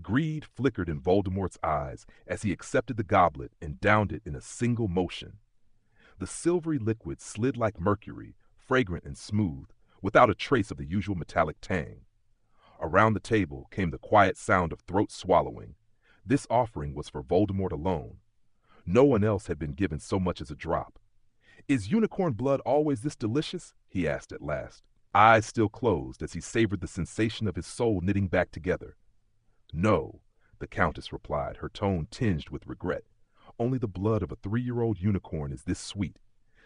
Greed flickered in Voldemort's eyes as he accepted the goblet and downed it in a single motion. The silvery liquid slid like mercury, fragrant and smooth, without a trace of the usual metallic tang. Around the table came the quiet sound of throat swallowing. This offering was for Voldemort alone. No one else had been given so much as a drop. "Is unicorn blood always this delicious?" he asked at last, eyes still closed as he savored the sensation of his soul knitting back together. "No," the Countess replied, her tone tinged with regret. "Only the blood of a 3-year-old unicorn is this sweet.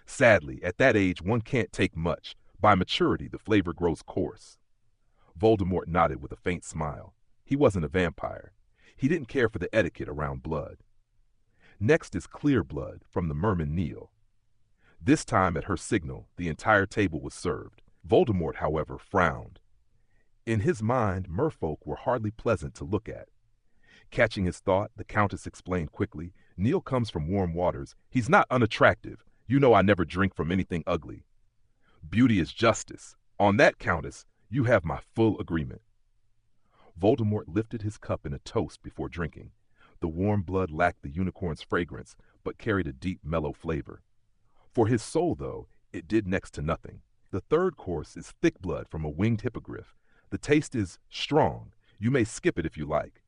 Sadly, at that age one can't take much. By maturity, the flavor grows coarse." Voldemort nodded with a faint smile. He wasn't a vampire. He didn't care for the etiquette around blood. "Next is clear blood from the merman Neil." This time, at her signal, the entire table was served. Voldemort, however, frowned. In his mind, merfolk were hardly pleasant to look at. Catching his thought, the Countess explained quickly, "Neil comes from warm waters. He's not unattractive. You know I never drink from anything ugly." "Beauty is justice. On that, Countess, you have my full agreement." Voldemort lifted his cup in a toast before drinking. The warm blood lacked the unicorn's fragrance, but carried a deep, mellow flavor. For his soul, though, it did next to nothing. The third course is thick blood from a winged hippogriff. The taste is strong. You may skip it if you like.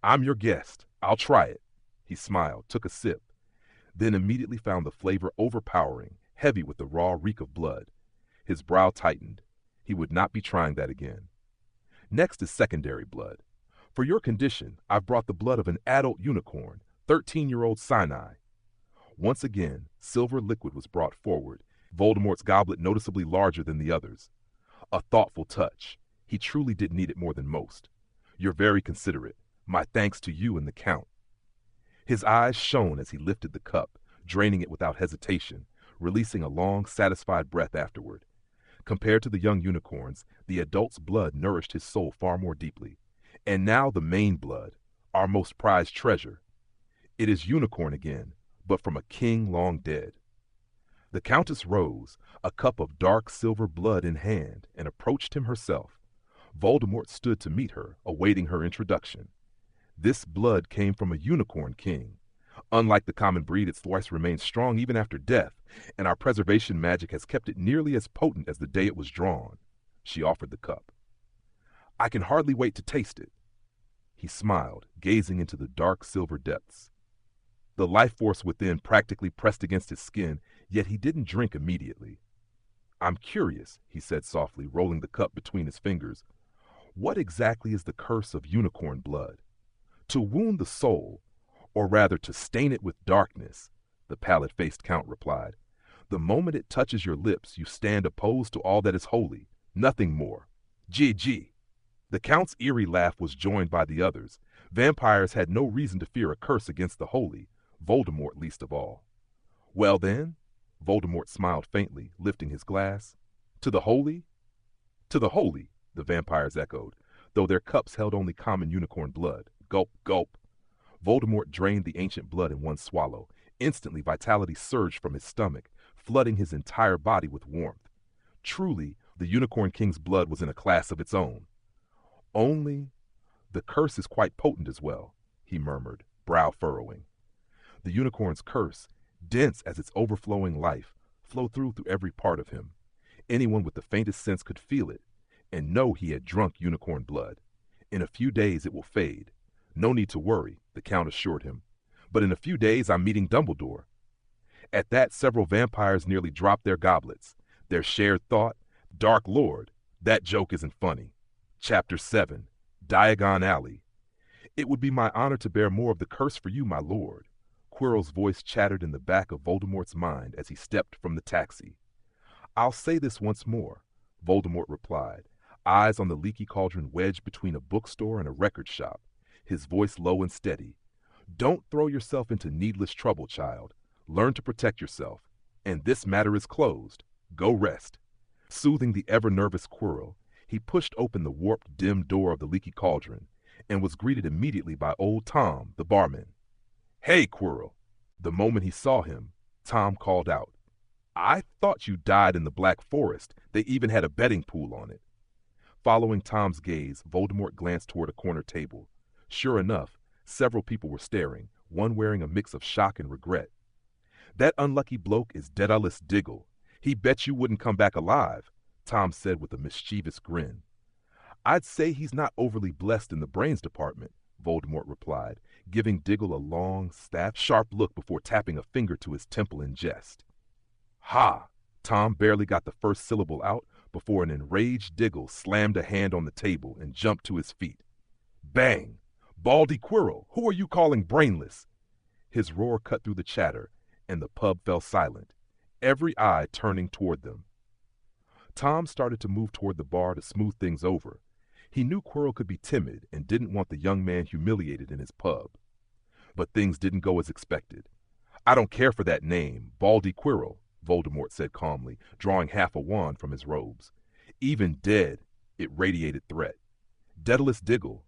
"I'm your guest. I'll try it." He smiled, took a sip, then immediately found the flavor overpowering, heavy with the raw reek of blood. His brow tightened. He would not be trying that again. "Next is secondary blood. For your condition, I've brought the blood of an adult unicorn, 13-year-old Sinai." Once again, silver liquid was brought forward, Voldemort's goblet noticeably larger than the others. A thoughtful touch. He truly did need it more than most. "You're very considerate. My thanks to you and the Count." His eyes shone as he lifted the cup, draining it without hesitation, releasing a long, satisfied breath afterward. Compared to the young unicorns, the adult's blood nourished his soul far more deeply. And now the main blood, our most prized treasure. It is unicorn again, but from a king long dead. The Countess rose, a cup of dark silver blood in hand, and approached him herself. Voldemort stood to meet her, awaiting her introduction. This blood came from a unicorn king. Unlike the common breed, its voice remains strong even after death, and our preservation magic has kept it nearly as potent as the day it was drawn. She offered the cup. I can hardly wait to taste it. He smiled, gazing into the dark silver depths. The life force within practically pressed against his skin, yet he didn't drink immediately. I'm curious, he said softly, rolling the cup between his fingers. What exactly is the curse of unicorn blood? To wound the soul, or rather to stain it with darkness, the pallid-faced Count replied. The moment it touches your lips, you stand opposed to all that is holy, nothing more. Gee. The Count's eerie laugh was joined by the others. Vampires had no reason to fear a curse against the holy, Voldemort least of all. Well then, Voldemort smiled faintly, lifting his glass. To the holy? To the holy, the vampires echoed, though their cups held only common unicorn blood. Gulp, gulp. Voldemort drained the ancient blood in one swallow. Instantly, vitality surged from his stomach, flooding his entire body with warmth. Truly, the Unicorn King's blood was in a class of its own. Only, the curse is quite potent as well, he murmured, brow furrowing. The unicorn's curse, dense as its overflowing life, flowed through every part of him. Anyone with the faintest sense could feel it, and know he had drunk unicorn blood. In a few days it will fade. No need to worry, the Count assured him. But in a few days I'm meeting Dumbledore. At that, several vampires nearly dropped their goblets. Their shared thought, Dark Lord, that joke isn't funny. Chapter 7, Diagon Alley. It would be my honor to bear more of the curse for you, my lord. Quirrell's voice chattered in the back of Voldemort's mind as he stepped from the taxi. I'll say this once more, Voldemort replied, eyes on the leaky cauldron wedged between a bookstore and a record shop, his voice low and steady. Don't throw yourself into needless trouble, child. Learn to protect yourself. And this matter is closed. Go rest. Soothing the ever-nervous Quirrell, he pushed open the warped, dim door of the leaky cauldron and was greeted immediately by old Tom, the barman. Hey, Quirrell. The moment he saw him, Tom called out, I thought you died in the Black Forest. They even had a betting pool on it. Following Tom's gaze, Voldemort glanced toward a corner table. Sure enough, several people were staring, one wearing a mix of shock and regret. That unlucky bloke is Daedalus Diggle. He bet you wouldn't come back alive, Tom said with a mischievous grin. I'd say he's not overly blessed in the brains department, Voldemort replied, giving Diggle a long, sharp look before tapping a finger to his temple in jest. Ha! Tom barely got the first syllable out before an enraged Diggle slammed a hand on the table and jumped to his feet. Bang! Baldy Quirrell, who are you calling brainless? His roar cut through the chatter, and the pub fell silent, every eye turning toward them. Tom started to move toward the bar to smooth things over. He knew Quirrell could be timid and didn't want the young man humiliated in his pub. But things didn't go as expected. I don't care for that name, Baldy Quirrell, Voldemort said calmly, drawing half a wand from his robes. Even dead, it radiated threat. Daedalus Diggle,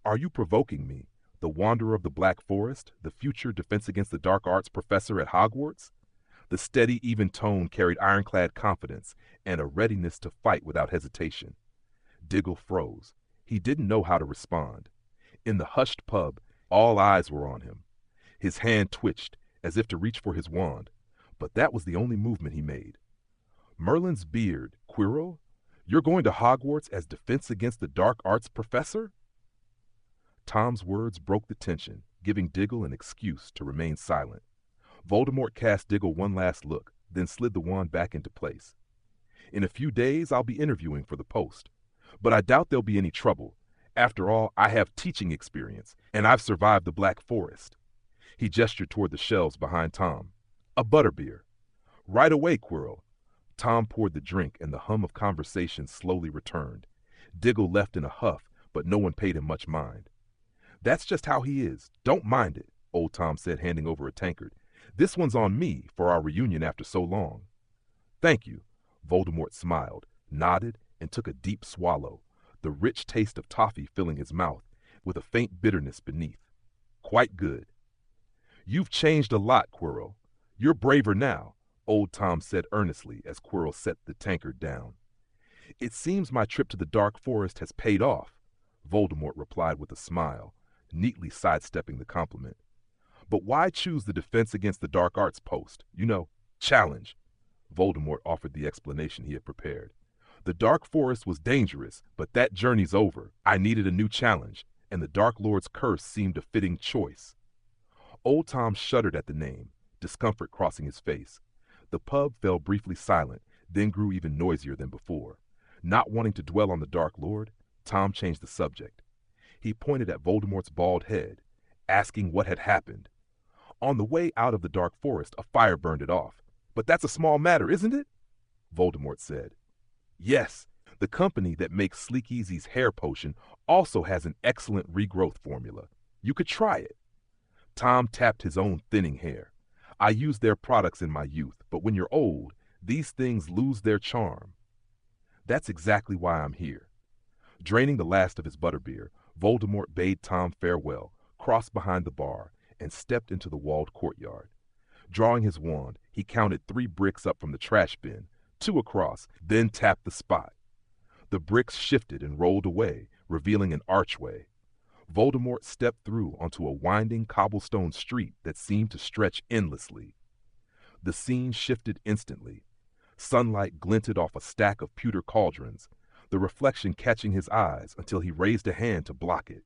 are you provoking me, the wanderer of the Black Forest, the future Defense Against the Dark Arts professor at Hogwarts? The steady, even tone carried ironclad confidence and a readiness to fight without hesitation. Diggle froze. He didn't know how to respond. In the hushed pub, all eyes were on him. His hand twitched, as if to reach for his wand, but that was the only movement he made. Merlin's beard, Quirrell? You're going to Hogwarts as Defense Against the Dark Arts professor? Tom's words broke the tension, giving Diggle an excuse to remain silent. Voldemort cast Diggle one last look, then slid the wand back into place. In a few days, I'll be interviewing for the post, but I doubt there'll be any trouble. After all, I have teaching experience, and I've survived the Black Forest. He gestured toward the shelves behind Tom. A butterbeer. Right away, Quirrell. Tom poured the drink, and the hum of conversation slowly returned. Diggle left in a huff, but no one paid him much mind. That's just how he is. Don't mind it, old Tom said, handing over a tankard. This one's on me for our reunion after so long." "Thank you." Voldemort smiled, nodded, and took a deep swallow, the rich taste of toffee filling his mouth, with a faint bitterness beneath. "Quite good." "You've changed a lot, Quirrell. You're braver now," Old Tom said earnestly as Quirrell set the tankard down. "It seems my trip to the Dark Forest has paid off," Voldemort replied with a smile, neatly sidestepping the compliment. "But why choose the Defense Against the Dark Arts post? Challenge." Voldemort offered the explanation he had prepared. "The Dark Forest was dangerous, but that journey's over. I needed a new challenge, and the Dark Lord's curse seemed a fitting choice." Old Tom shuddered at the name, discomfort crossing his face. The pub fell briefly silent, then grew even noisier than before. Not wanting to dwell on the Dark Lord, Tom changed the subject. He pointed at Voldemort's bald head, asking what had happened. "On the way out of the Dark Forest, a fire burned it off. But that's a small matter, isn't it?" Voldemort said. "Yes, the company that makes Sleek Easy's hair potion also has an excellent regrowth formula. You could try it." Tom tapped his own thinning hair. "I used their products in my youth, but when you're old, these things lose their charm." "That's exactly why I'm here." Draining the last of his butterbeer, Voldemort bade Tom farewell, crossed behind the bar, and stepped into the walled courtyard. Drawing his wand, he counted 3 bricks up from the trash bin, 2 across, then tapped the spot. The bricks shifted and rolled away, revealing an archway. Voldemort stepped through onto a winding cobblestone street that seemed to stretch endlessly. The scene shifted instantly. Sunlight glinted off a stack of pewter cauldrons, the reflection catching his eyes until he raised a hand to block it.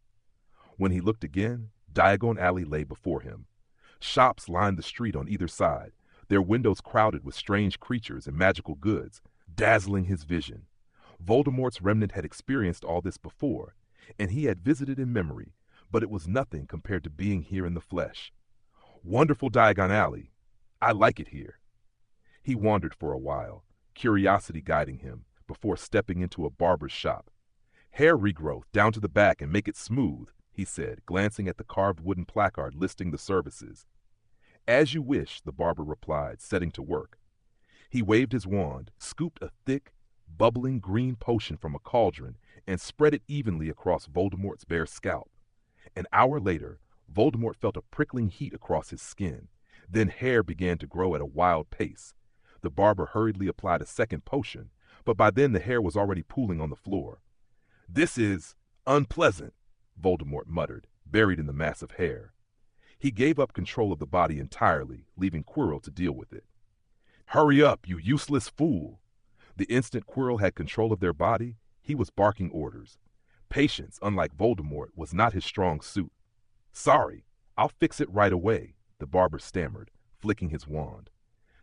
When he looked again, Diagon Alley lay before him. Shops lined the street on either side, their windows crowded with strange creatures and magical goods, dazzling his vision. Voldemort's remnant had experienced all this before, and he had visited in memory, but it was nothing compared to being here in the flesh. "Wonderful Diagon Alley. I like it here." He wandered for a while, curiosity guiding him, before stepping into a barber's shop. "Hair regrowth down to the back and make it smooth," he said, glancing at the carved wooden placard listing the services. "As you wish," the barber replied, setting to work. He waved his wand, scooped a thick, bubbling green potion from a cauldron, and spread it evenly across Voldemort's bare scalp. An hour later, Voldemort felt a prickling heat across his skin. Then hair began to grow at a wild pace. The barber hurriedly applied a second potion, but by then the hair was already pooling on the floor. "This is unpleasant," Voldemort muttered, buried in the mass of hair. He gave up control of the body entirely, leaving Quirrell to deal with it. "Hurry up, you useless fool!" The instant Quirrell had control of their body, he was barking orders. Patience, unlike Voldemort, was not his strong suit. "Sorry, I'll fix it right away," the barber stammered, flicking his wand.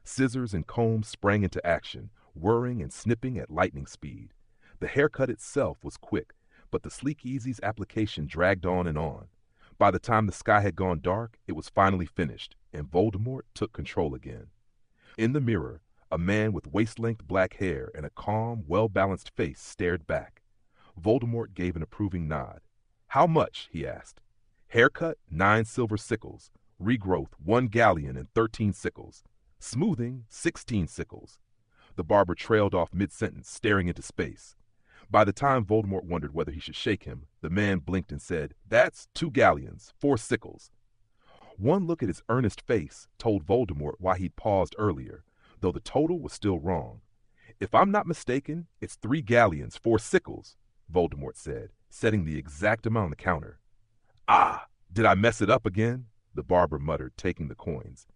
Scissors and combs sprang into action, whirring and snipping at lightning speed. The haircut itself was quick, but the Sleek Easy's application dragged on and on. By the time the sky had gone dark, it was finally finished, and Voldemort took control again. In the mirror, a man with waist-length black hair and a calm, well-balanced face stared back. Voldemort gave an approving nod. "How much?" he asked. "Haircut, 9 silver sickles. Regrowth, 1 galleon and 13 sickles. Smoothing, 16 sickles." The barber trailed off mid-sentence, staring into space. By the time Voldemort wondered whether he should shake him, the man blinked and said, "That's 2 galleons, 4 sickles." One look at his earnest face told Voldemort why he'd paused earlier, though the total was still wrong. "If I'm not mistaken, it's 3 galleons, 4 sickles," Voldemort said, setting the exact amount on the counter. "Ah, did I mess it up again?" the barber muttered, taking the coins.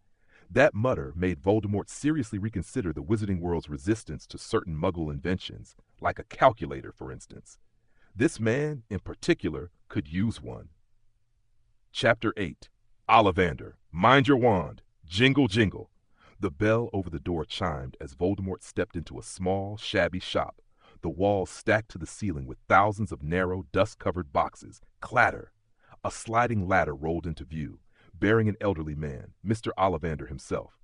That mutter made Voldemort seriously reconsider the Wizarding World's resistance to certain Muggle inventions, like a calculator, for instance. This man, in particular, could use one. Chapter 8. Ollivander, mind your wand. Jingle, jingle. The bell over the door chimed as Voldemort stepped into a small, shabby shop, the walls stacked to the ceiling with thousands of narrow, dust-covered boxes. Clatter! A sliding ladder rolled into view, bearing an elderly man, Mr. Ollivander himself.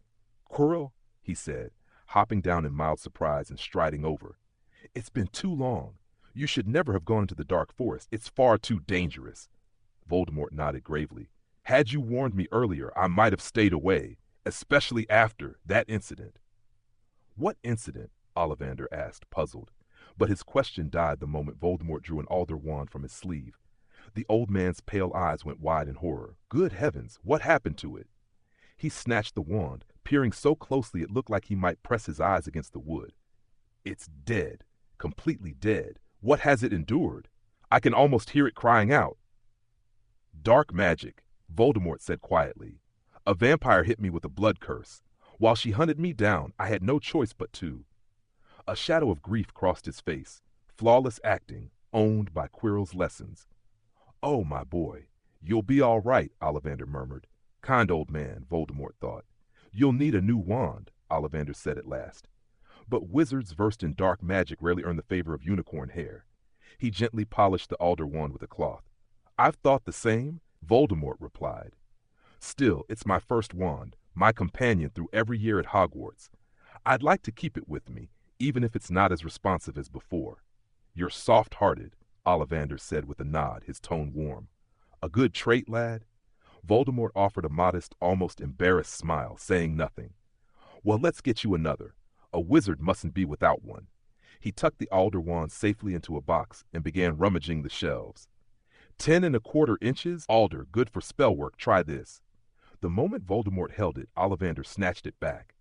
"Quirrell," he said, hopping down in mild surprise and striding over. "It's been too long. You should never have gone into the Dark Forest. It's far too dangerous." Voldemort nodded gravely. "Had you warned me earlier, I might have stayed away, especially after that incident." "What incident?" Ollivander asked, puzzled. But his question died the moment Voldemort drew an alder wand from his sleeve. The old man's pale eyes went wide in horror. "Good heavens, what happened to it?" He snatched the wand, peering so closely it looked like he might press his eyes against the wood. "It's dead, completely dead. What has it endured? I can almost hear it crying out." "Dark magic," Voldemort said quietly. "A vampire hit me with a blood curse. While she hunted me down, I had no choice but to." A shadow of grief crossed his face. Flawless acting, owned by Quirrell's lessons. "Oh, my boy, you'll be all right," Ollivander murmured. "Kind old man," Voldemort thought. "You'll need a new wand," Ollivander said at last. But wizards versed in dark magic rarely earn the favor of unicorn hair. He gently polished the alder wand with a cloth. "I've thought the same," Voldemort replied. "Still, it's my first wand, my companion through every year at Hogwarts. I'd like to keep it with me, even if it's not as responsive as before." "You're soft-hearted," Ollivander said with a nod, his tone warm. "A good trait, lad?" Voldemort offered a modest, almost embarrassed smile, saying nothing. "Well, let's get you another. A wizard mustn't be without one." He tucked the alder wand safely into a box and began rummaging the shelves. 10¼ inches, alder, good for spell work, try this." The moment Voldemort held it, Ollivander snatched it back.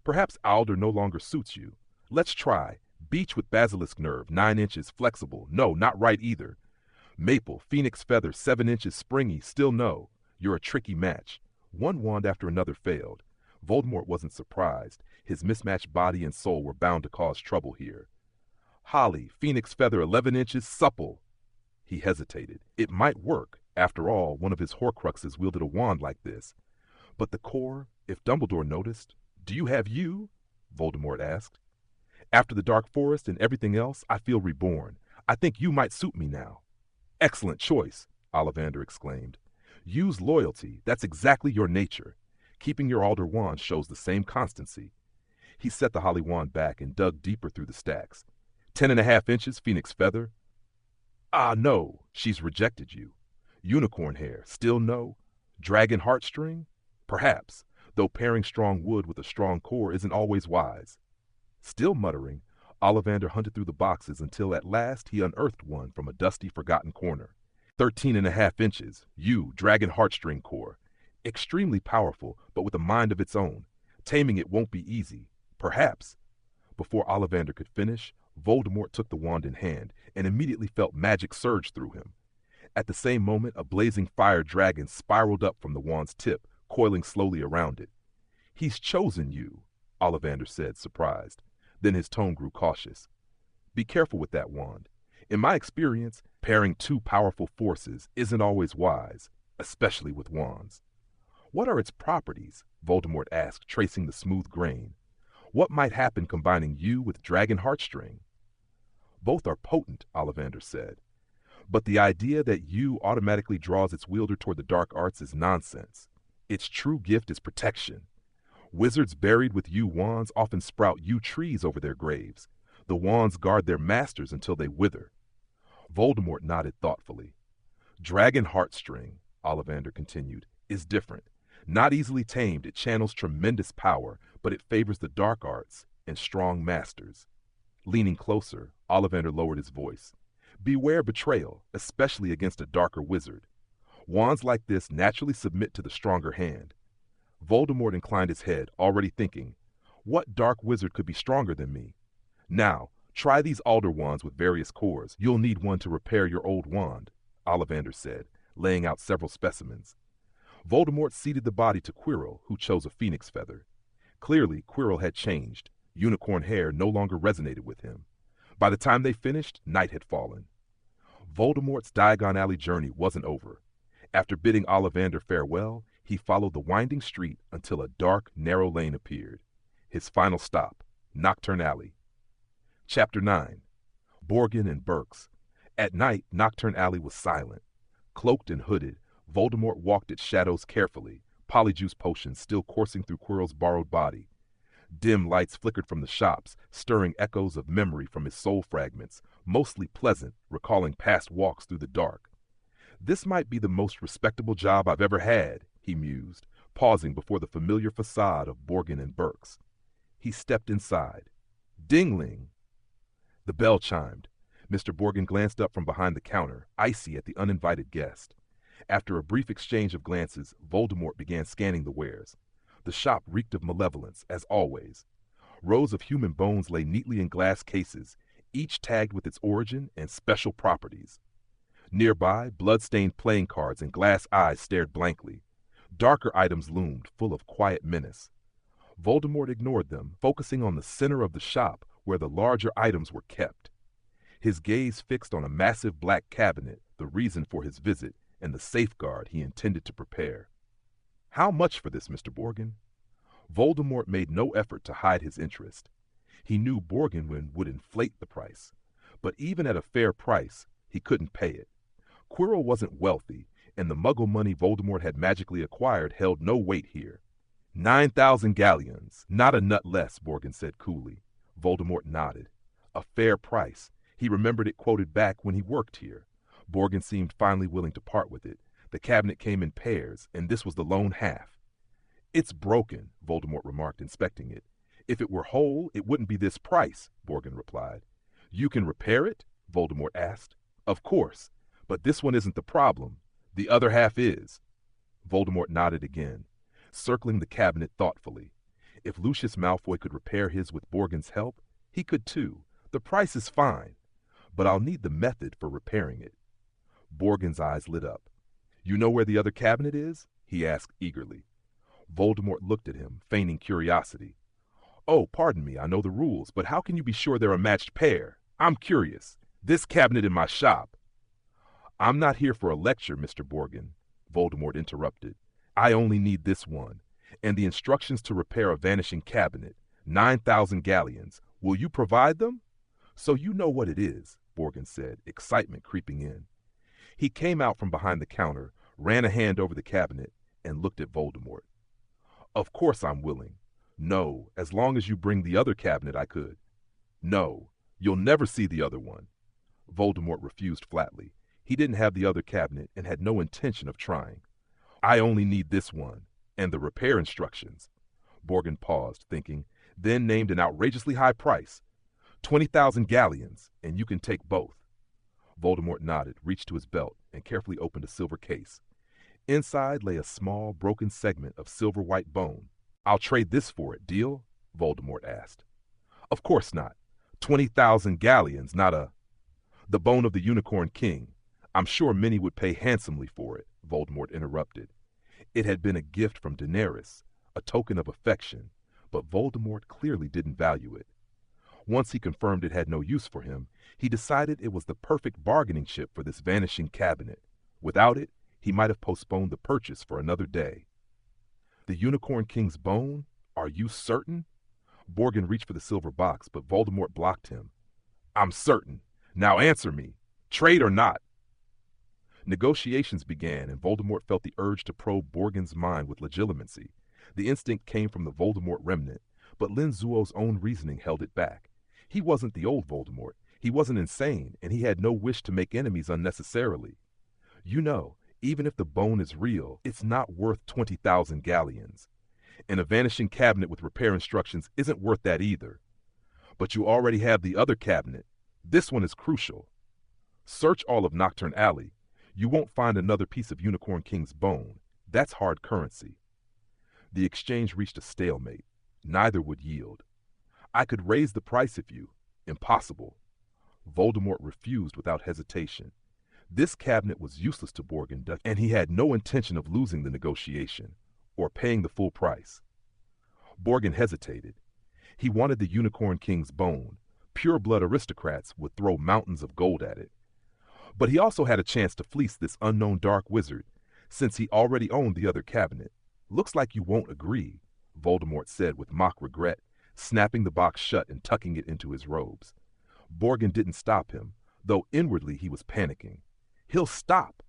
Perhaps alder no longer suits you. Let's try. Beech with basilisk nerve, 9 inches, flexible. No, not right either. Maple, phoenix feather, 7 inches, springy. Still no. You're a tricky match." One wand after another failed. Voldemort wasn't surprised. His mismatched body and soul were bound to cause trouble here. "Holly, phoenix feather, 11 inches, supple." He hesitated. It might work. After all, one of his Horcruxes wielded a wand like this. But the core, if Dumbledore noticed. "Do you have you?" Voldemort asked. "After the Dark Forest and everything else, I feel reborn. I think you might suit me now." "Excellent choice," Ollivander exclaimed. "Use loyalty. That's exactly your nature. Keeping your alder wand shows the same constancy." He set the holly wand back and dug deeper through the stacks. 10½ inches, phoenix feather. "Ah, no, she's rejected you." "Unicorn hair, still no." "Dragon heartstring?" "Perhaps, though pairing strong wood with a strong core isn't always wise." Still muttering, Ollivander hunted through the boxes until at last he unearthed one from a dusty, forgotten corner. 13½ inches, dragon heartstring core. Extremely powerful, but with a mind of its own. Taming it won't be easy. Perhaps. Before Ollivander could finish, Voldemort took the wand in hand and immediately felt magic surge through him. At the same moment, a blazing fire dragon spiraled up from the wand's tip, coiling slowly around it. "He's chosen you," Ollivander said, surprised. Then his tone grew cautious. "Be careful with that wand. In my experience, pairing two powerful forces isn't always wise, especially with wands." "What are its properties?" Voldemort asked, tracing the smooth grain. "What might happen combining you with dragon heartstring?" "Both are potent," Ollivander said. "But the idea that you automatically draws its wielder toward the dark arts is nonsense. Its true gift is protection. Wizards buried with yew wands often sprout yew trees over their graves. The wands guard their masters until they wither." Voldemort nodded thoughtfully. "Dragon heartstring," Ollivander continued, "is different. Not easily tamed, it channels tremendous power, but it favors the dark arts and strong masters." Leaning closer, Ollivander lowered his voice. "Beware betrayal, especially against a darker wizard. Wands like this naturally submit to the stronger hand." Voldemort inclined his head, already thinking, "What dark wizard could be stronger than me?" "Now, try these alder wands with various cores. You'll need one to repair your old wand," Ollivander said, laying out several specimens. Voldemort ceded the body to Quirrell, who chose a phoenix feather. Clearly, Quirrell had changed. Unicorn hair no longer resonated with him. By the time they finished, night had fallen. Voldemort's Diagon Alley journey wasn't over. After bidding Ollivander farewell, he followed the winding street until a dark, narrow lane appeared. His final stop, Nocturne Alley. Chapter 9. Borgin and Burke's. At night, Nocturne Alley was silent. Cloaked and hooded, Voldemort walked its shadows carefully, polyjuice potions still coursing through Quirrell's borrowed body. Dim lights flickered from the shops, stirring echoes of memory from his soul fragments, mostly pleasant, recalling past walks through the dark. "This might be the most respectable job I've ever had," he mused, pausing before the familiar facade of Borgin and Burke's. He stepped inside. Dingling! The bell chimed. Mr. Borgin glanced up from behind the counter, icy at the uninvited guest. After a brief exchange of glances, Voldemort began scanning the wares. The shop reeked of malevolence, as always. Rows of human bones lay neatly in glass cases, each tagged with its origin and special properties. Nearby, blood-stained playing cards and glass eyes stared blankly. Darker items loomed, full of quiet menace. Voldemort ignored them, focusing on the center of the shop where the larger items were kept. His gaze fixed on a massive black cabinet, the reason for his visit, and the safeguard he intended to prepare. How much for this, Mr. Borgin? Voldemort made no effort to hide his interest. He knew Borgin would inflate the price, but even at a fair price, he couldn't pay it. Quirrell wasn't wealthy, and the muggle money Voldemort had magically acquired held no weight here. 9,000 galleons, not a nut less, Borgin said coolly. Voldemort nodded. A fair price. He remembered it quoted back when he worked here. Borgin seemed finally willing to part with it. The cabinet came in pairs, and this was the lone half. It's broken, Voldemort remarked, inspecting it. If it were whole, it wouldn't be this price, Borgin replied. You can repair it? Voldemort asked. Of course, but this one isn't the problem. The other half is. Voldemort nodded again, circling the cabinet thoughtfully. If Lucius Malfoy could repair his with Borgin's help, he could too. The price is fine, but I'll need the method for repairing it. Borgin's eyes lit up. You know where the other cabinet is? He asked eagerly. Voldemort looked at him, feigning curiosity. Oh, pardon me, I know the rules, but how can you be sure they're a matched pair? I'm curious. This cabinet in my shop. I'm not here for a lecture, Mr. Borgin, Voldemort interrupted. I only need this one, and the instructions to repair a vanishing cabinet, 9,000 galleons. Will you provide them? So you know what it is, Borgin said, excitement creeping in. He came out from behind the counter, ran a hand over the cabinet, and looked at Voldemort. Of course I'm willing. No, as long as you bring the other cabinet I could. No, you'll never see the other one. Voldemort refused flatly. He didn't have the other cabinet and had no intention of trying. I only need this one, and the repair instructions. Borgin paused, thinking, then named an outrageously high price. 20,000 galleons, and you can take both. Voldemort nodded, reached to his belt, and carefully opened a silver case. Inside lay a small, broken segment of silver-white bone. I'll trade this for it, deal? Voldemort asked. Of course not. 20,000 galleons, not a... The bone of the Unicorn King. I'm sure many would pay handsomely for it, Voldemort interrupted. It had been a gift from Daenerys, a token of affection, but Voldemort clearly didn't value it. Once he confirmed it had no use for him, he decided it was the perfect bargaining chip for this vanishing cabinet. Without it, he might have postponed the purchase for another day. The Unicorn King's bone? Are you certain? Borgin reached for the silver box, but Voldemort blocked him. I'm certain. Now answer me. Trade or not? Negotiations began, and Voldemort felt the urge to probe Borgin's mind with legitimacy. The instinct came from the Voldemort remnant, but Lin Zuo's own reasoning held it back. He wasn't the old Voldemort. He wasn't insane, and he had no wish to make enemies unnecessarily. You know, even if the bone is real, it's not worth 20,000 galleons. And a vanishing cabinet with repair instructions isn't worth that either. But you already have the other cabinet. This one is crucial. Search all of Nocturne Alley. You won't find another piece of Unicorn King's bone. That's hard currency. The exchange reached a stalemate. Neither would yield. I could raise the price if you... Impossible. Voldemort refused without hesitation. This cabinet was useless to Borgin, and he had no intention of losing the negotiation, or paying the full price. Borgin hesitated. He wanted the Unicorn King's bone. Pure-blood aristocrats would throw mountains of gold at it. But he also had a chance to fleece this unknown dark wizard, since he already owned the other cabinet. Looks like you won't agree, Voldemort said with mock regret, snapping the box shut and tucking it into his robes. Borgin didn't stop him, though inwardly he was panicking. He'll stop.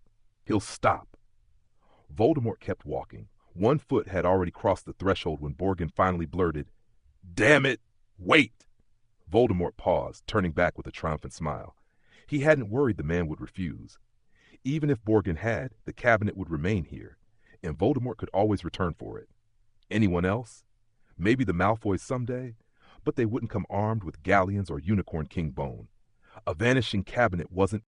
He'll stop. Voldemort kept walking. One foot had already crossed the threshold when Borgin finally blurted, Damn it! Wait! Voldemort paused, turning back with a triumphant smile. He hadn't worried the man would refuse. Even if Borgin had, the cabinet would remain here. and Voldemort could always return for it. Anyone else? Maybe the Malfoys someday, but they wouldn't come armed with galleons or unicorn king bone. A vanishing cabinet wasn't